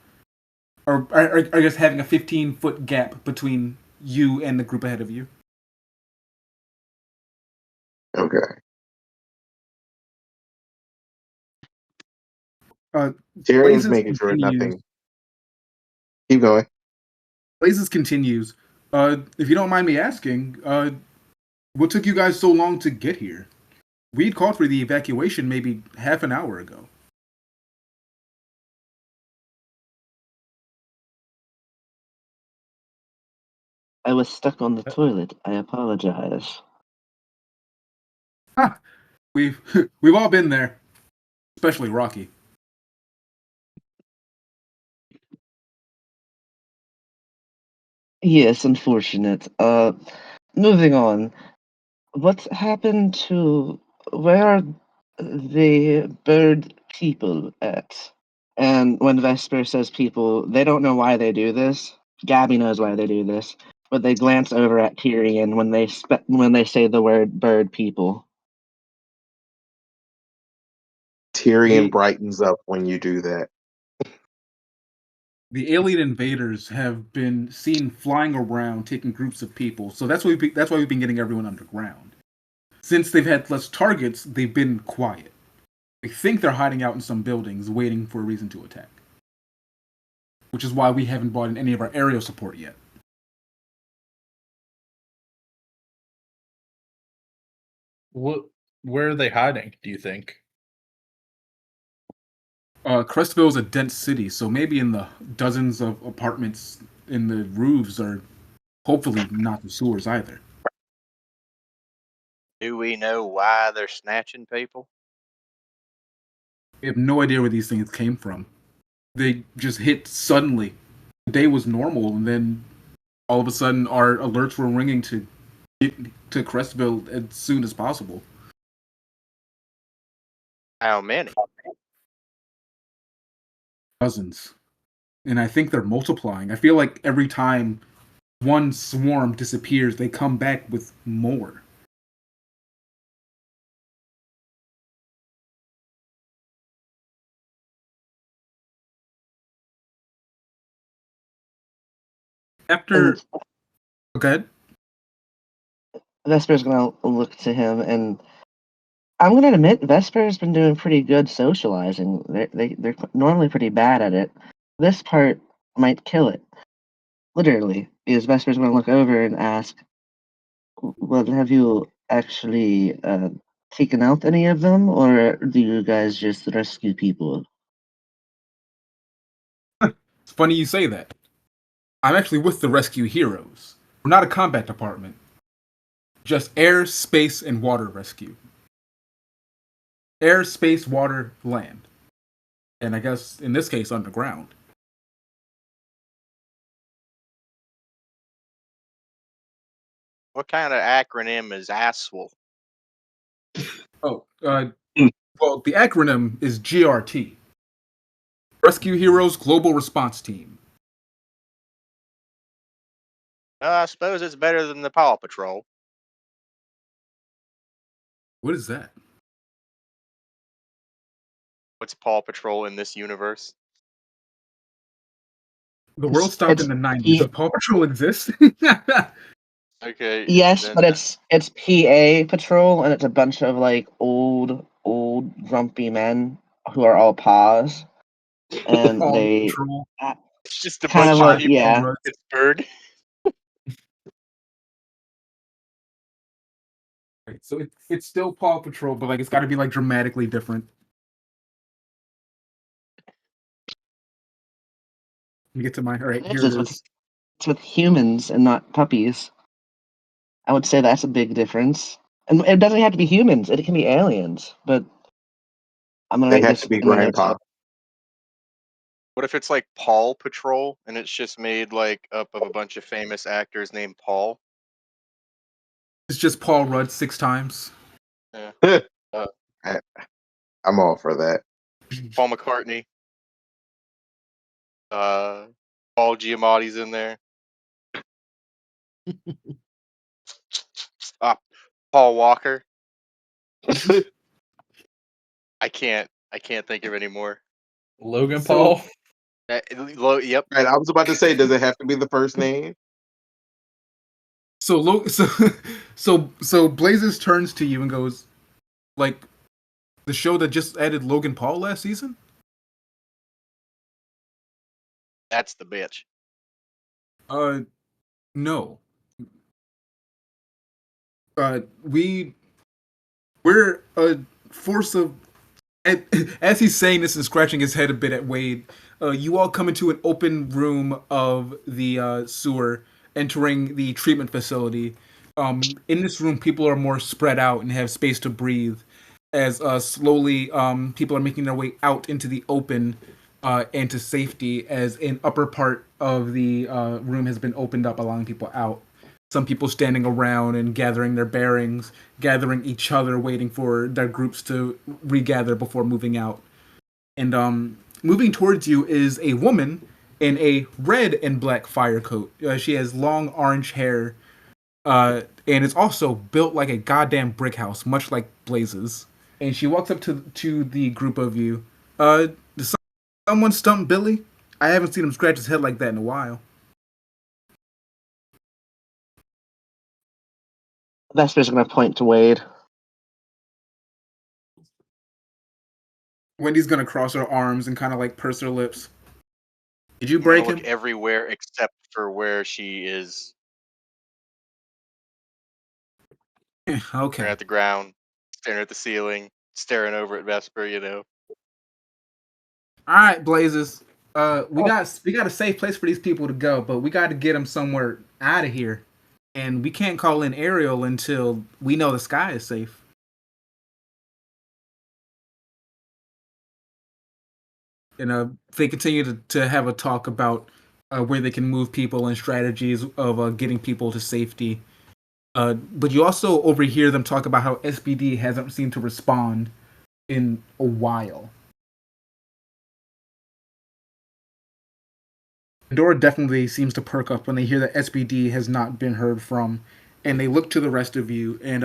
or I guess having a 15-foot gap between you and the group ahead of you. Okay, Uh, Tyrion's Blazes making sure continues. nothing. Keep going. Blazes continues. If you don't mind me asking, what took you guys so long to get here? We'd called for the evacuation maybe half an hour ago. I was stuck on the toilet. I apologize. Huh. We've we've all been there, especially Rocky. Yes, unfortunate. Moving on. What happened to where are the bird people at? And when Vesper says people, they don't know why they do this. Gabby knows why they do this, but they glance over at Tyrion when when they say the word bird people. Tyrion The brightens up when you do that. the alien invaders have been seen flying around, taking groups of people. So that's why we've been getting everyone underground. since they've had less targets, they've been quiet. I think they're hiding out in some buildings, waiting for a reason to attack. Which is why we haven't brought in any of our aerial support yet. Where are they hiding, do you think? Crestville is a dense city, so maybe in the dozens of apartments in the roofs, or hopefully not the sewers either. Do we know why they're snatching people? We have no idea where these things came from. They just hit suddenly. The day was normal, and then all of a sudden our alerts were ringing to get to Crestville as soon as possible. How many? Dozens. And I think they're multiplying. I feel like every time one swarm disappears, they come back with more. After... And Go ahead. Vesper's gonna look to him, and I'm gonna admit Vesper's been doing pretty good socializing. They're normally pretty bad at it. This part might kill it. Literally, because Vesper's gonna look over and ask, "Well, have you actually taken out any of them, or do you guys just rescue people?" It's funny you say that. I'm actually with the rescue heroes. We're not a combat department. Just air, space, and water rescue. Air, space, water, land. And I guess, in this case, underground. What kind of acronym is ASWL? Oh, well, the acronym is GRT. Rescue Heroes Global Response Team. I suppose it's better than the Paw Patrol. What is that? What's Paw Patrol in this universe? The world stopped in the 90s. Does Paw Patrol exist? Okay. Yes, then, but it's PA Patrol, and it's a bunch of like old grumpy men who are all paws, and Paw they Patrol. it's just a kind bunch of of like people. yeah. It's bird. Right, so it's still Paw Patrol, but like it's got to be like dramatically different. Let me get to mine. All right, here it is. It's with humans and not puppies. I would say that's a big difference. And it doesn't have to be humans; it can be aliens. But I'm gonna They write have this to be in my notes. grandpa. What if it's like Paw Patrol and it's just made like up of a bunch of famous actors named Paul? It's just Paul Rudd 6 times. Yeah. I'm all for that. Paul McCartney. Paul Giamatti's in there. Paul Walker. I can't think of any more. Logan So- Paul? Yep. Right, I was about to say, does it have to be the first name? So Blazes turns to you and goes, like, the show that just added Logan Paul last season? That's the bitch. No. We're a force of... As he's saying this and scratching his head a bit at Wade, you all come into an open room of the sewer, entering the treatment facility. In this room, people are more spread out and have space to breathe, as slowly people are making their way out into the open and to safety, as an upper part of the room has been opened up, allowing people out. Some people standing around and gathering their bearings, gathering each other, waiting for their groups to regather before moving out. And moving towards you is a woman in a red and black fire coat. She has long orange hair, and is also built like a goddamn brick house, much like Blazes. And she walks up to the group of you. Did someone stump Billy? I haven't seen him scratch his head like that in a while. Vesper's gonna point to Wade. Wendy's gonna cross her arms and kind of like purse her lips. Did you I'm gonna break look him? everywhere except for where she is. Staring Okay. at the ground, staring at the ceiling, staring over at Vesper. All right, Blazes. We Oh, got a safe place for these people to go, but we got to get them somewhere out of here, and we can't call in Ariel until we know the sky is safe. And they continue to have a talk about where they can move people and strategies of getting people to safety. But you also overhear them talk about how SBD hasn't seemed to respond in a while. Dora definitely seems to perk up when they hear that SBD has not been heard from, and they look to the rest of you and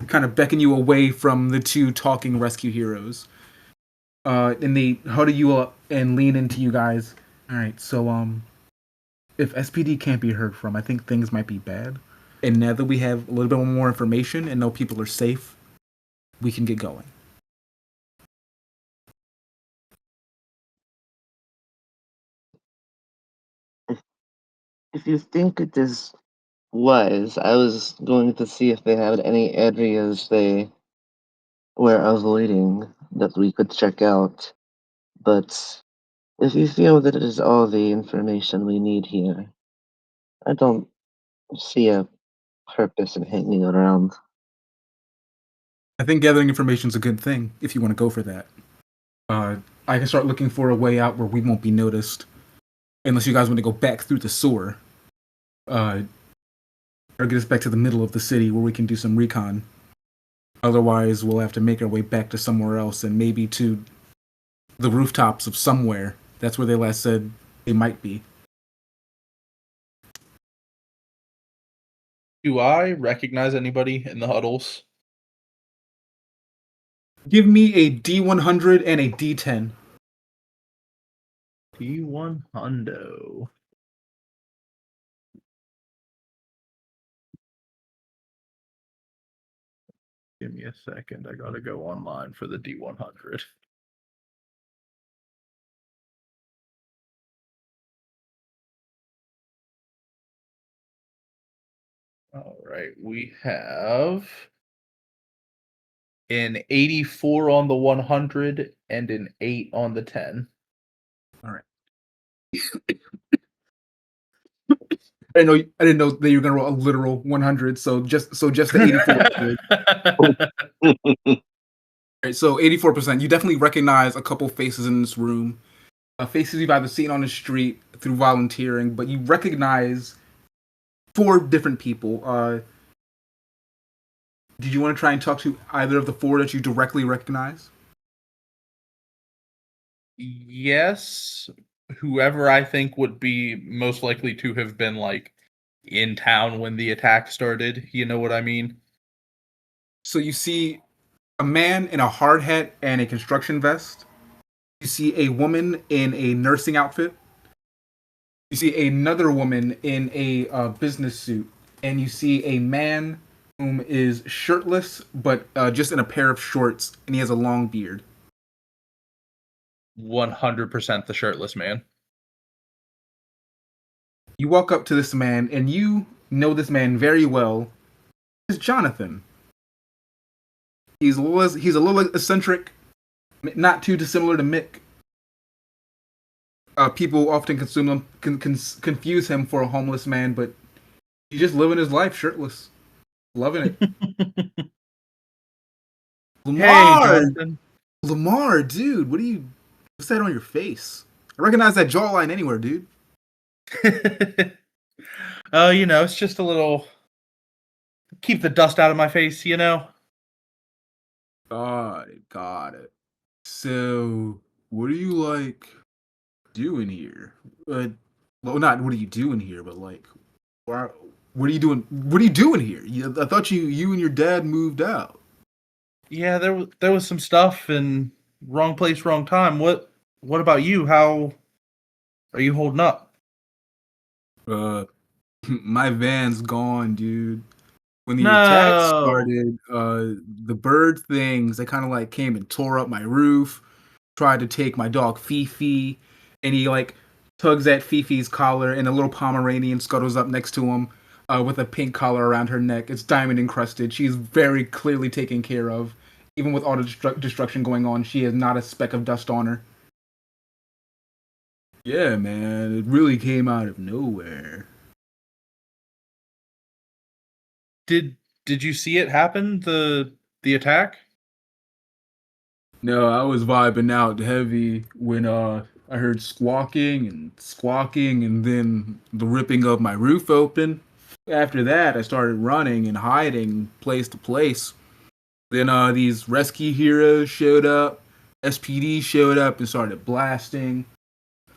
kind of beckon you away from the two talking rescue heroes. And they huddle you up and lean into you guys. All right, so if SPD can't be heard from, I think things might be bad. And now that we have a little bit more information and know people are safe, we can get going. if you think it is wise, I was going to see if they had any areas they were avoiding that we could check out. But if you feel that it is all the information we need here, I don't see a purpose in hanging around. I think gathering information is a good thing if you want to go for that. I can start looking for a way out where we won't be noticed, unless you guys want to go back through the sewer, or get us back to the middle of the city where we can do some recon. Otherwise, we'll have to make our way back to somewhere else and maybe to the rooftops of somewhere. That's where they last said they might be. Do I recognize anybody in the huddles? Give me a D100 and a D10. D1 Hundo. Give me a second. I gotta go online for the D100. All right, we have an 84 on the 100 and an 8 on the 10. All right. I didn't know that you were gonna roll a literal 100. So just the 84. Right, so 84%. You definitely recognize a couple faces in this room. Faces you've either seen on the street through volunteering, but you recognize four different people. Did you want to try and talk to either of the four that you directly recognize? Yes, whoever I think would be most likely to have been like in town when the attack started. You know what I mean? So you see a man in a hard hat and a construction vest. You see a woman in a nursing outfit. You see another woman in a business suit, and you see a man whom is shirtless but just in a pair of shorts, and he has a long beard. 100% the shirtless man. You walk up to this man, and you know this man very well. It's Jonathan. He's a little eccentric, not too dissimilar to Mick. People often consume him, confuse him for a homeless man, but he's just living his life shirtless, loving it. Hey, Lamar, Jonathan. Lamar, dude, what's that on your face? I recognize that jawline anywhere, dude. It's just a little keep the dust out of my face, you know? Got it. So, what are you like doing here? Well, not what are you doing here, but like, why, what are you doing? What are you doing here? I thought you and your dad moved out. Yeah, there was some stuff and wrong place, wrong time. What about you? How are you holding up? Uh, my van's gone, dude. When the attack No. started, the bird things they kind of like came and tore up my roof. tried to take my dog Fifi, and he like tugs at Fifi's collar, and a little Pomeranian scuttles up next to him with a pink collar around her neck. It's diamond encrusted. She's very clearly taken care of. Even with all the destruction going on, she has not a speck of dust on her. Yeah, man, it really came out of nowhere. Did you see it happen? The attack? No, I was vibing out heavy when I heard squawking and then the ripping of my roof open. After that, I started running and hiding place to place. Then these rescue heroes showed up, SPD showed up and started blasting.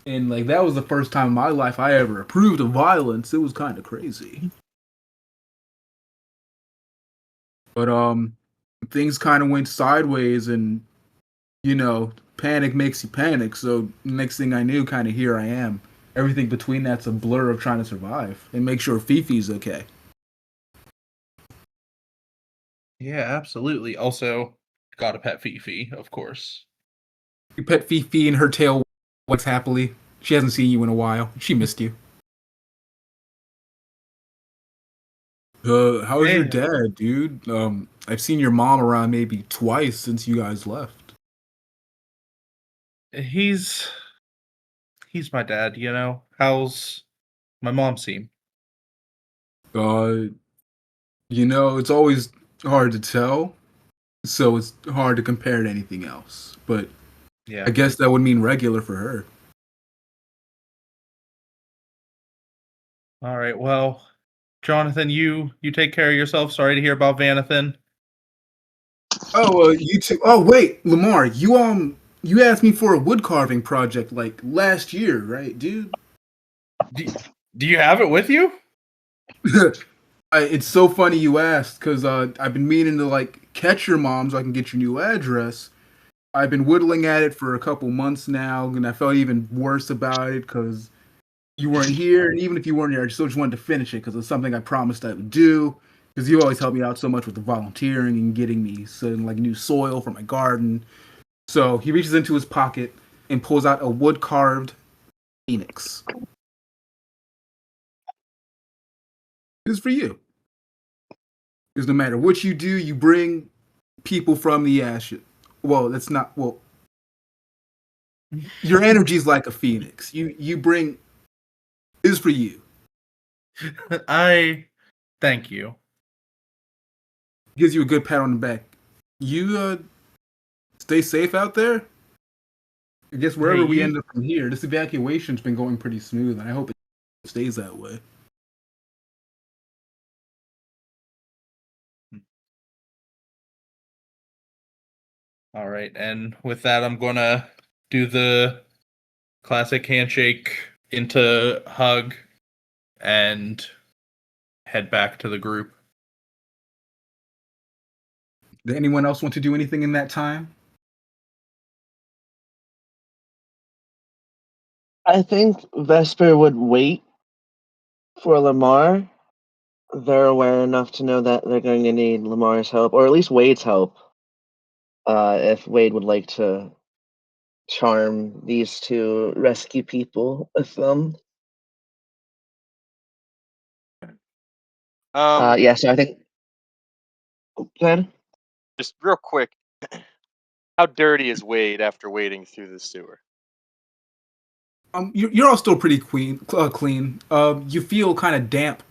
And like that was the first time in my life I ever approved of violence. It was kind of crazy. But things kind of went sideways and panic makes you panic. So next thing I knew, kind of here I am. Everything between that's a blur of trying to survive and make sure Fifi's okay. Yeah, absolutely. Also, got a pet Fifi, of course. You pet Fifi and her tail wags happily. She hasn't seen you in a while. She missed you. How's your Hey. dad, dude? I've seen your mom around maybe twice since you guys left. He's my dad, you know. How's my mom seem? Uh, it's always hard to tell, so it's hard to compare to anything else. But Yeah. I guess that would mean regular for her. All right. Well, Jonathan, you take care of yourself. Sorry to hear about Vanathan. Oh, you too. Oh, wait, Lamar, you asked me for a wood carving project like last year, right, dude? Do you have it with you? It's so funny you asked because I've been meaning to like catch your mom so I can get your new address. I've been whittling at it for a couple months now, and I felt even worse about it because you weren't here. And even if you weren't here, I still just wanted to finish it because it's something I promised I would do. Because you always help me out so much with the volunteering and getting me some like new soil for my garden. So he reaches into his pocket and pulls out a wood carved phoenix. This is for you. Because no matter what you do, you bring people from the ashes. Well, that's not well. Your energy is like a phoenix. You bring. This is for you. I thank you. Gives you a good pat on the back. You stay safe out there. I guess wherever Hey, we you end up from here, this evacuation's been going pretty smooth, and I hope it stays that way. All right, and with that, I'm gonna do the classic handshake into hug and head back to the group. Did anyone else want to do anything in that time? I think Vesper would wait for Lamar. They're aware enough to know that they're going to need Lamar's help, or at least Wade's help. If Wade would like to charm these two rescue people with them. Yeah, so I think. Go ahead. Just real quick, how dirty is Wade after wading through the sewer? You're all still pretty clean. You feel kind of damp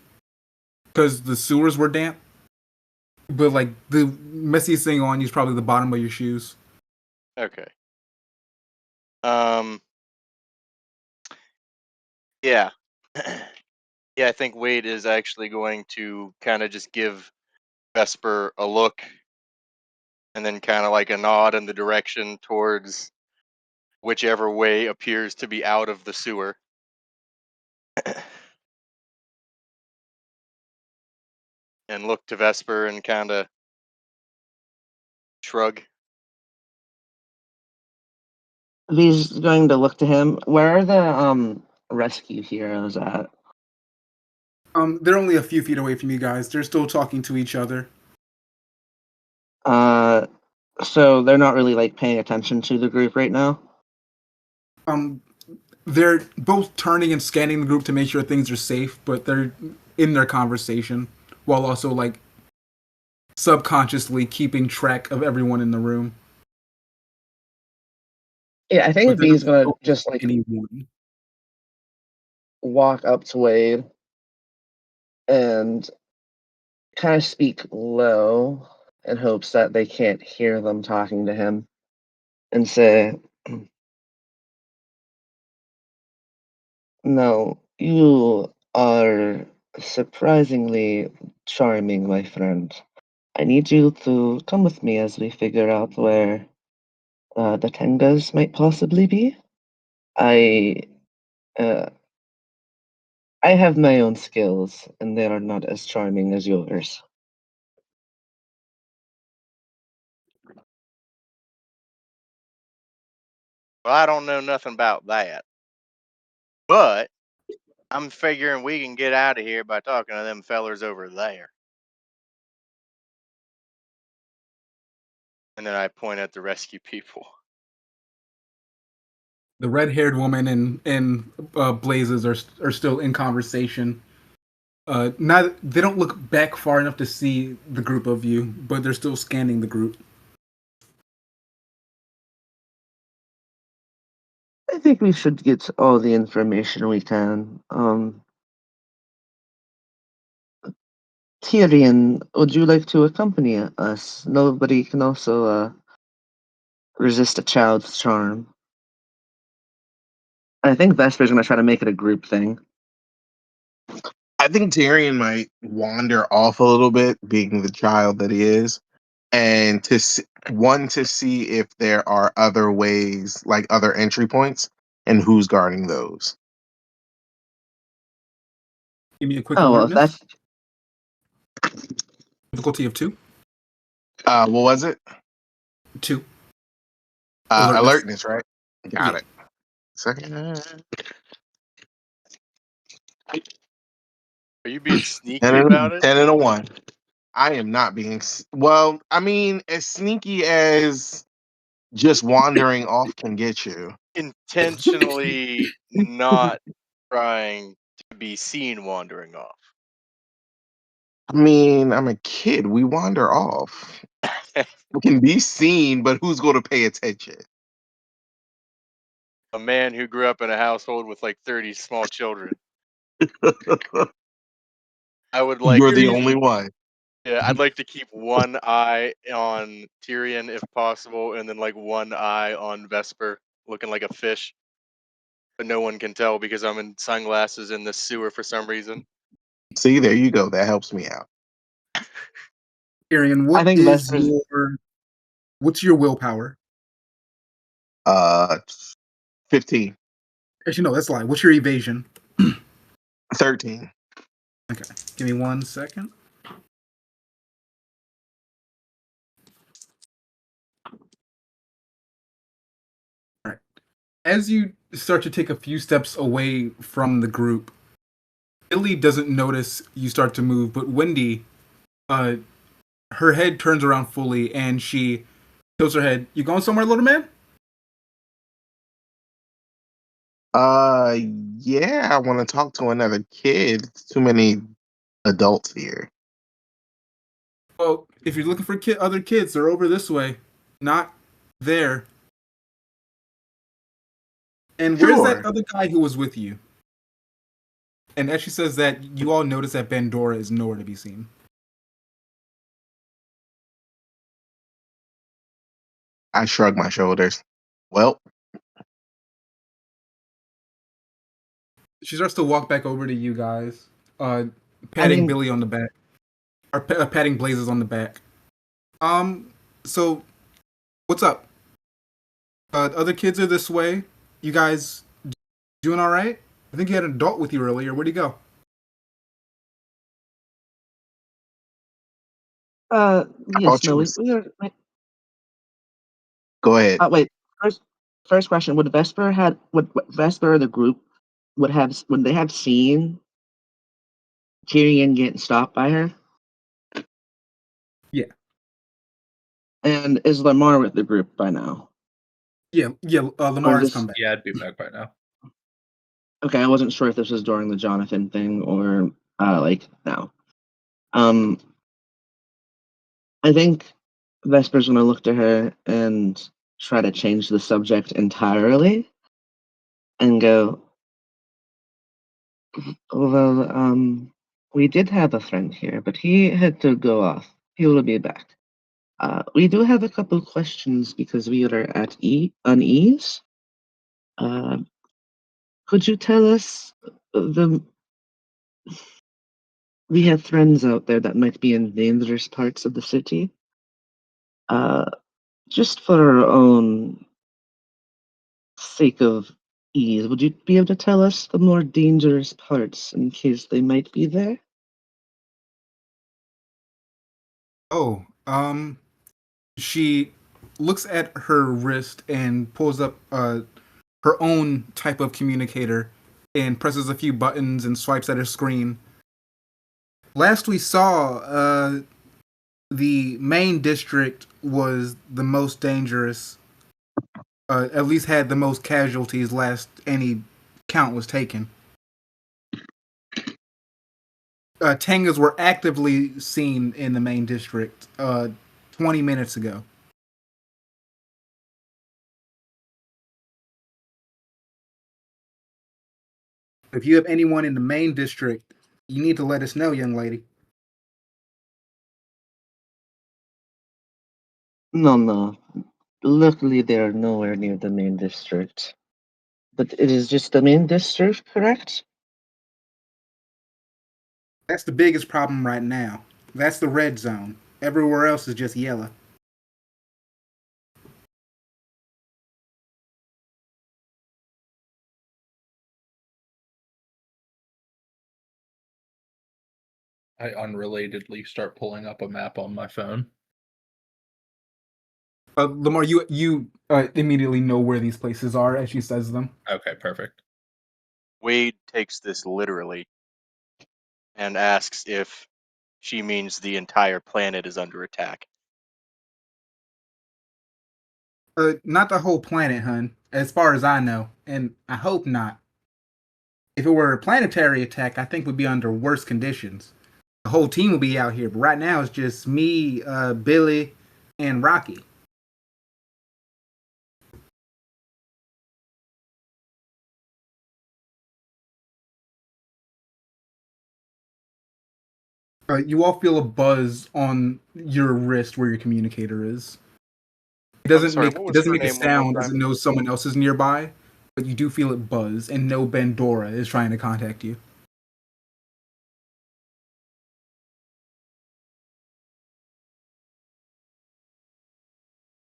because the sewers were damp. But like the messiest thing on you is probably the bottom of your shoes. Okay. Yeah. Yeah, I think Wade is actually going to kind of just give Vesper a look and then kind of like a nod in the direction towards whichever way appears to be out of the sewer. And look to Vesper and kind of shrug. He's going to look to him. Where are the rescue heroes at? They're only a few feet away from you guys. They're still talking to each other. So they're not really like paying attention to the group right now. They're both turning and scanning the group to make sure things are safe, but they're in their conversation while also like subconsciously keeping track of everyone in the room. Yeah, I think But they're B's not gonna focused just on like anyone. walk up to Wade and kind of speak low in hopes that they can't hear them talking to him and say, "No, you are surprisingly charming, my friend. I need you to come with me as we figure out where the Tengas might possibly be. I uh, I have my own skills, and they are not as charming as yours." Well, I don't know nothing about that, but I'm figuring we can get out of here by talking to them fellers over there. And then I point at the rescue people. The red-haired woman and Blazes are still in conversation. Not they don't look back far enough to see the group of you, but they're still scanning the group. I think we should get all the information we can. Tyrion, would you like to accompany us? Nobody can also resist a child's charm. I think Vesper's gonna try to make it a group thing. I think Tyrion might wander off a little bit, being the child that he is, and to see if there are other ways, like other entry points, and who's guarding those. Give me a quick Oh well, if alertness. that's Difficulty of 2. What was it? 2. Alertness. Alertness, right? Got Yeah. it. Second. Are you being sneaky 10 about and, it? 10 and a 1. I am not being well. I mean, as sneaky as just wandering off can get you. Intentionally not trying to be seen wandering off. I mean, I'm a kid. We wander off. We can be seen, but who's going to pay attention? A man who grew up in a household with like 30 small children. I would like You're to the Tyrion, only keep, one. yeah, I'd like to keep one eye on Tyrion if possible, and then like one eye on Vesper, looking like a fish. But no one can tell because I'm in sunglasses in the sewer for some reason. See, there you go. That helps me out. Tyrion, I think Vesper's what's your willpower? Uh, 15, Actually, no, that's a lie. What's your evasion? 13. Okay, give me 1 second. All right. As you start to take a few steps away from the group, Billy doesn't notice you start to move, but Wendy, uh, her head turns around fully and she tilts her head. You going somewhere, little man? Uh, yeah, I want to talk to another kid. It's too many adults here. Well, if you're looking for other kids, they're over this way, not there. And where's that Sure. other guy who was with you? And as she says that, you all notice that Bandora is nowhere to be seen. I shrug my shoulders. Well, She starts to walk back over to you guys, I patting mean, Billy on the back, or patting Blazes on the back. So what's up? Other kids are this way. You guys doing all right? I think you had an adult with you earlier. Where'd he go? I yes, thought you no, was. we are. Go ahead. Wait. First question: would Vesper or the group would they have seen Tyrion getting stopped by her? Yeah. And is Lamar with the group by now? Yeah. Lamar Or has this? come back. Yeah, I'd be back by now. Okay, I wasn't sure if this was during the Jonathan thing or like now. Um, I think Vesper's gonna look to her and try to change the subject entirely and go, well, we did have a friend here, but he had to go off. He will be back. We do have a couple questions because we are at unease. Uh, could you tell us the we have friends out there that might be in dangerous parts of the city? Uh, just for our own sake of ease, would you be able to tell us the more dangerous parts in case they might be there? Oh, she looks at her wrist and pulls up her own type of communicator and presses a few buttons and swipes at her screen. Last we saw, the main district was the most dangerous. At least had the most casualties last any count was taken. Tangas were actively seen in the main district 20 minutes ago. If you have anyone in the main district, you need to let us know, young lady. No, no. Luckily, they are nowhere near the main district. But it is just the main district, correct? That's the biggest problem right now. That's the red zone. Everywhere else is just yellow. I unrelatedly start pulling up a map on my phone. Lamar, you immediately know where these places are as she says them. Okay, perfect. Wade takes this literally and asks if she means the entire planet is under attack. Not the whole planet, hun. As far as I know, and I hope not. If it were a planetary attack, I think we'd be under worse conditions. The whole team would be out here, but right now it's just me, Billy, and Rocky. You all feel a buzz on your wrist where your communicator is. It I'm doesn't sorry, make what it was doesn't her make a name one more sound as time? it knows someone else is nearby, but you do feel it buzz, and no Bandora is trying to contact you.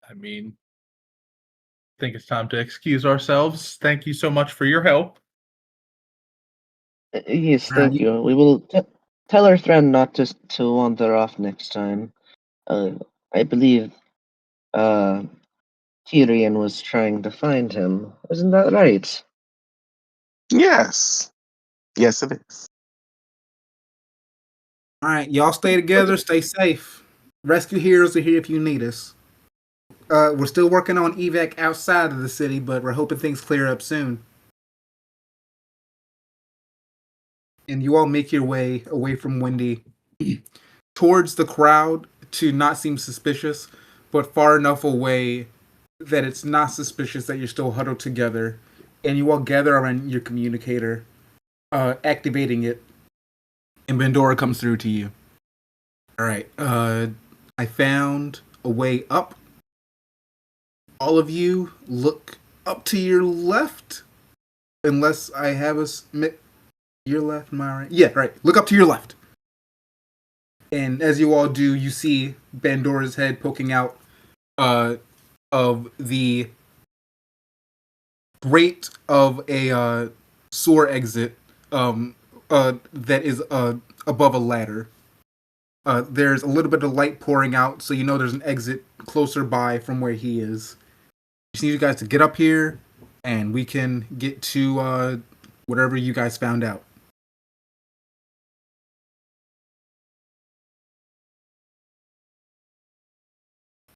I mean, I think it's time to excuse ourselves. Thank you so much for your help. Yes, Alright, thank you. We will tell our friend not to wander off next time. I believe uh, Tyrion was trying to find him. Isn't that right? Yes. Yes, it is. Alright, y'all stay together, stay safe. Rescue heroes are here if you need us. We're still working on evac outside of the city, but we're hoping things clear up soon. And you all make your way away from Wendy towards the crowd to not seem suspicious, but far enough away that it's not suspicious that you're still huddled together. And you all gather around your communicator, activating it, and Bandora comes through to you. All right, I found a way up. All of you look up to your left, unless I have us your left, my right. Yeah, right. Look up to your left. And as you all do, you see Bandora's head poking out of the grate of a sewer exit that is above a ladder. There's a little bit of light pouring out, so you know there's an exit closer by from where he is. Just need you guys to get up here, and we can get to whatever you guys found out.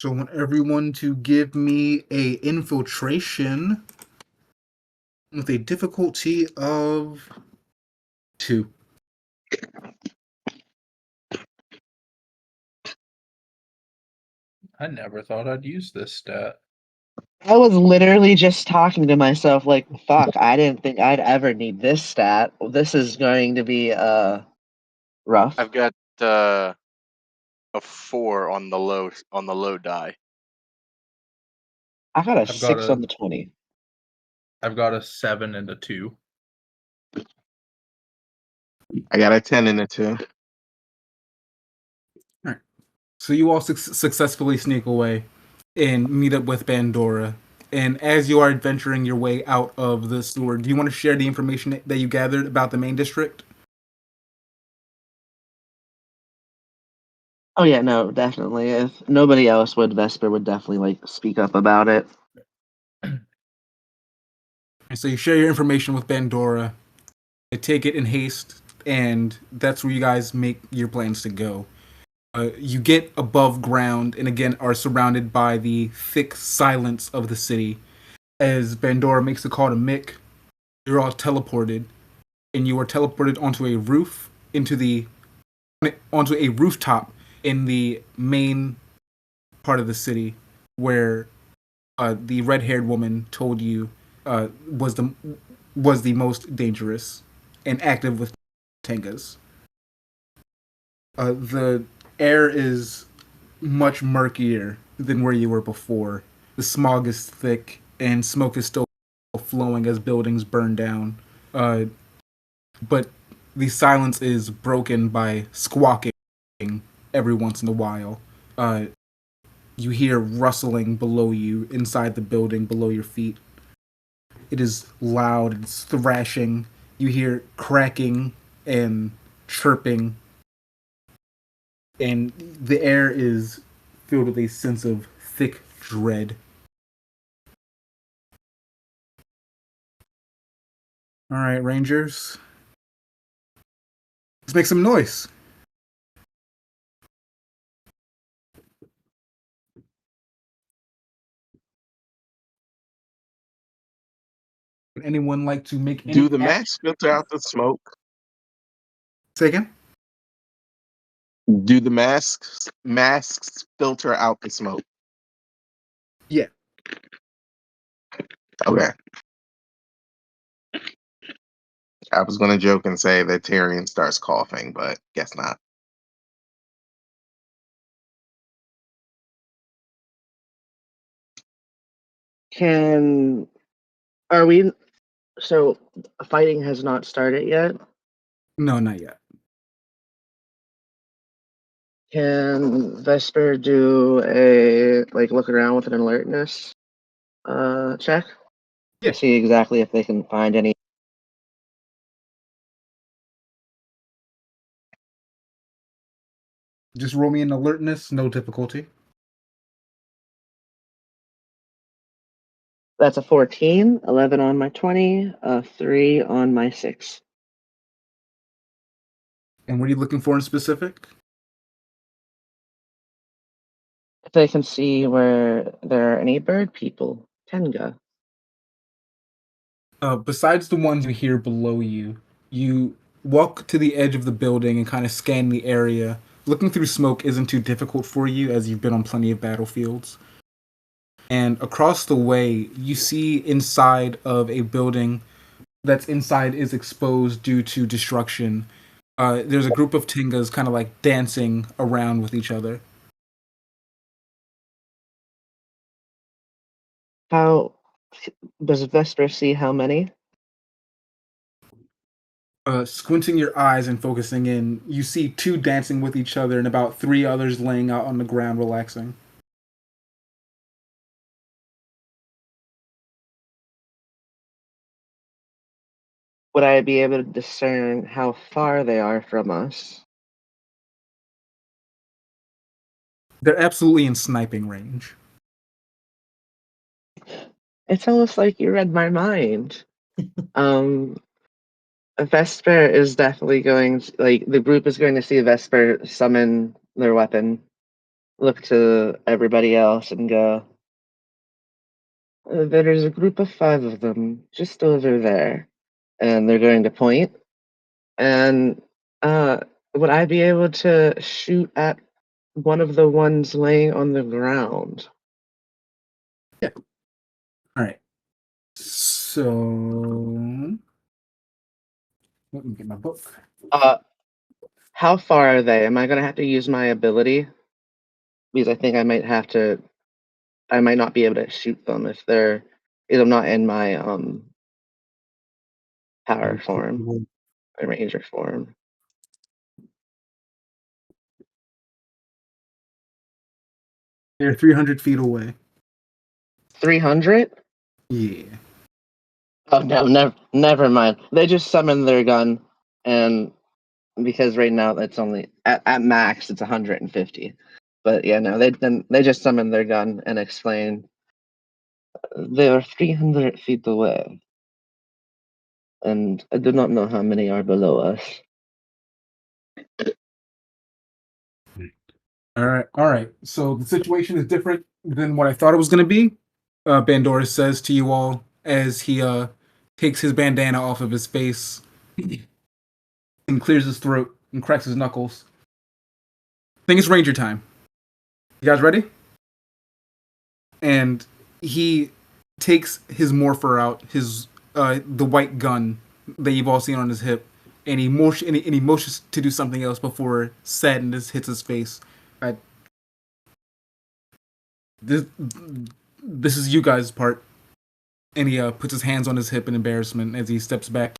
So I want everyone to give me a infiltration with a difficulty of 2. I never thought I'd use this stat. I was literally just talking to myself like, fuck, I didn't think I'd ever need this stat. This is going to be rough. I've got a 4 on the low die. I got a I've got 6 a- on the 20. I've got a 7 and a 2. I got a 10 and a 2. So you all successfully sneak away and meet up with Bandora. And as you are adventuring your way out of the sewer, do you want to share the information that you gathered about the main district? Oh yeah, no, definitely. If nobody else would, Vesper would definitely like speak up about it. And so you share your information with Bandora. You take it in haste, and that's where you guys make your plans to go. You get above ground and again are surrounded by the thick silence of the city. As Bandora makes a call to Mick, you're all teleported, and you are teleported onto a rooftop in the main part of the city, where the red-haired woman told you was the most dangerous and active with Tengas. The air is much murkier than where you were before. The smog is thick, and smoke is still flowing as buildings burn down. But the silence is broken by squawking every once in a while. You hear rustling below you inside the building below your feet. It is loud, it's thrashing. You hear cracking and chirping, and the air is filled with a sense of thick dread. All right, Rangers. Let's make some noise. Would anyone like to make any Do the masks filter out the smoke? Say again? Do the masks filter out the smoke? Yeah. Okay. I was gonna joke and say that Tyrion starts coughing, but guess not. Can are we so fighting has not started yet? No, not yet. Can Vesper do a like look around with an alertness check? Yeah. To see exactly if they can find any. Just roll me an alertness, no difficulty. That's a 14, 11 on my 20, a 3 on my 6. And what are you looking for in specific? If they can see where there are any bird people, Tenga. Besides the ones you hear below you, you walk to the edge of the building and kind of scan the area. Looking through smoke isn't too difficult for you as you've been on plenty of battlefields. And across the way, you see inside of a building that's inside is exposed due to destruction. There's a group of Tingas kind of like dancing around with each other. How does Vesper see how many? Squinting your eyes and focusing in, you see 2 dancing with each other and about 3 others laying out on the ground relaxing. Would I be able to discern how far they are from us? They're absolutely in sniping range. It's almost like you read my mind. um, Vesper is definitely going to, like, the group is going to see Vesper summon their weapon, look to everybody else and go, there's a group of 5 of them just over there. And they're going to point. And would I be able to shoot at one of the ones laying on the ground? All right. So let me get my book. How far are they? Am I gonna have to use my ability? Because I think I might have to. I might not be able to shoot them if I'm not in my power form, my ranger form. They're 300 feet away. 300? Yeah. Oh no, never mind. They just summon their gun, and because right now it's only at max it's 150. But yeah, no, they just summon their gun and explain they are 300 feet away, and I do not know how many are below us. All right. So the situation is different than what I thought it was going to be. Bandora says to you all as he takes his bandana off of his face and clears his throat and cracks his knuckles. I think it's Ranger time. You guys ready? And he takes his morpher out, his the white gun that you've all seen on his hip, and he motions to do something else before sadness hits his face. This this is you guys' part. And he puts his hands on his hip in embarrassment as he steps back.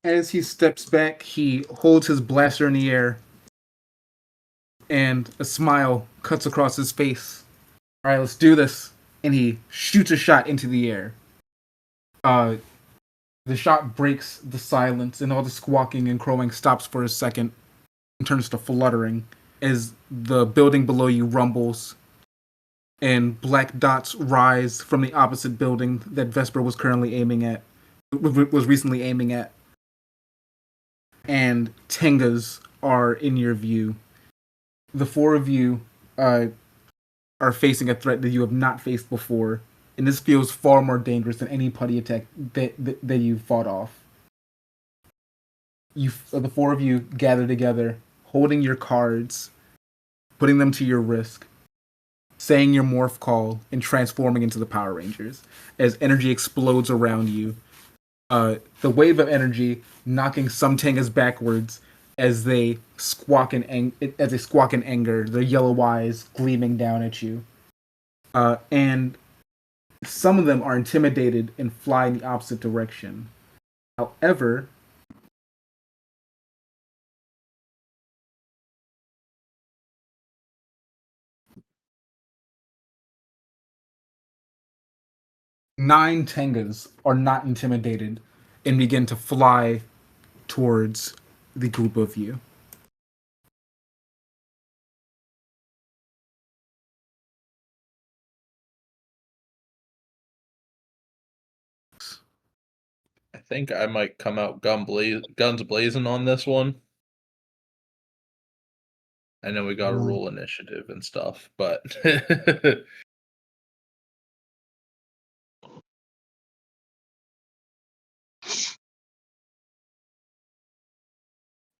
As he steps back, he holds his blaster in the air, and a smile cuts across his face. All right, let's do this. And he shoots a shot into the air. The shot breaks the silence, and all the squawking and crowing stops for a second and turns to fluttering as the building below you rumbles, and black dots rise from the opposite building that Vesper was recently aiming at. And Tengas are in your view. The 4 of you are facing a threat that you have not faced before, and this feels far more dangerous than any putty attack that you've fought off. The 4 of you gather together, holding your cards, putting them to your wrist, saying your morph call, and transforming into the Power Rangers as energy explodes around you. The wave of energy knocking some Tengas backwards as they squawk in anger, their yellow eyes gleaming down at you. And some of them are intimidated and fly in the opposite direction. However, nine Tengas are not intimidated and begin to fly towards the group of you. I think I might come out guns blazing on this one. I know we got to roll initiative and stuff, but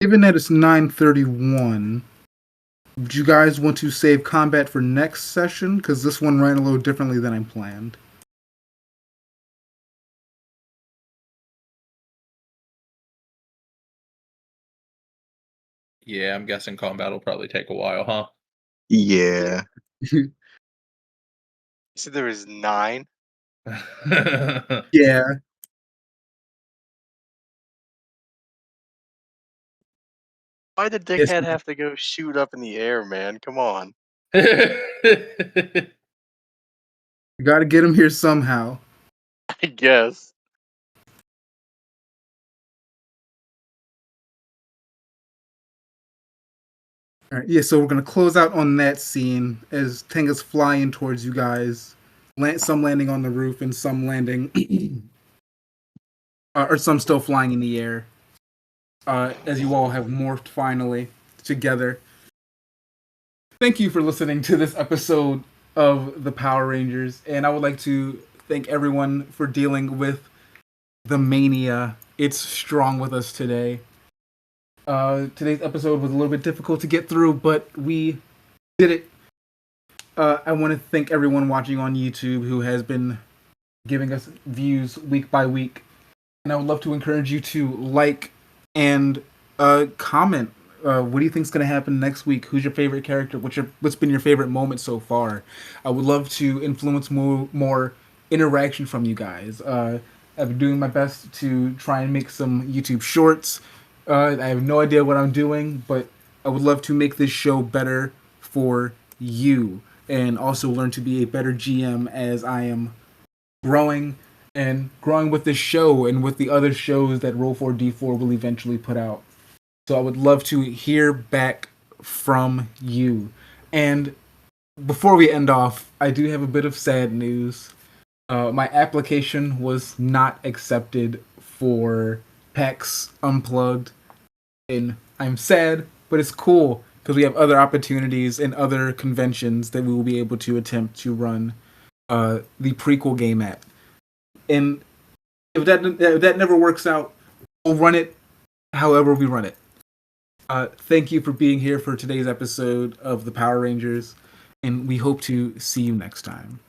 Given that it's 9:31, would you guys want to save combat for next session? Because this one ran a little differently than I planned. yeah, I'm guessing combat will probably take a while, huh? Yeah. You said there was 9. Yeah. Why did Yes. Dickhead have to go shoot up in the air, man? Come on. You gotta get him here somehow. I guess. All right, yeah, so we're gonna close out on that scene as Tenga's flying towards you guys. some landing on the roof and some landing, or some still flying in the air. As you all have morphed finally together. Thank you for listening to this episode of the Power Rangers, and I would like to thank everyone for dealing with the mania. It's strong with us today. Today's episode was a little bit difficult to get through, but we did it. I want to thank everyone watching on YouTube who has been giving us views week by week. And I would love to encourage you to like and comment. What do you think is going to happen next week? Who's your favorite character? What's been your favorite moment so far? I would love to influence more interaction from you guys. I've been doing my best to try and make some YouTube shorts. I have no idea what I'm doing, but I would love to make this show better for you and also learn to be a better GM as I am growing with this show and with the other shows that Roll4D4 will eventually put out. So I would love to hear back from you. And before we end off, I do have a bit of sad news. My application was not accepted for PAX Unplugged, and I'm sad, but it's cool because we have other opportunities and other conventions that we will be able to attempt to run the prequel game at. And if that never works out, we'll run it however we run it. Thank you for being here for today's episode of the Power Rangers, and we hope to see you next time.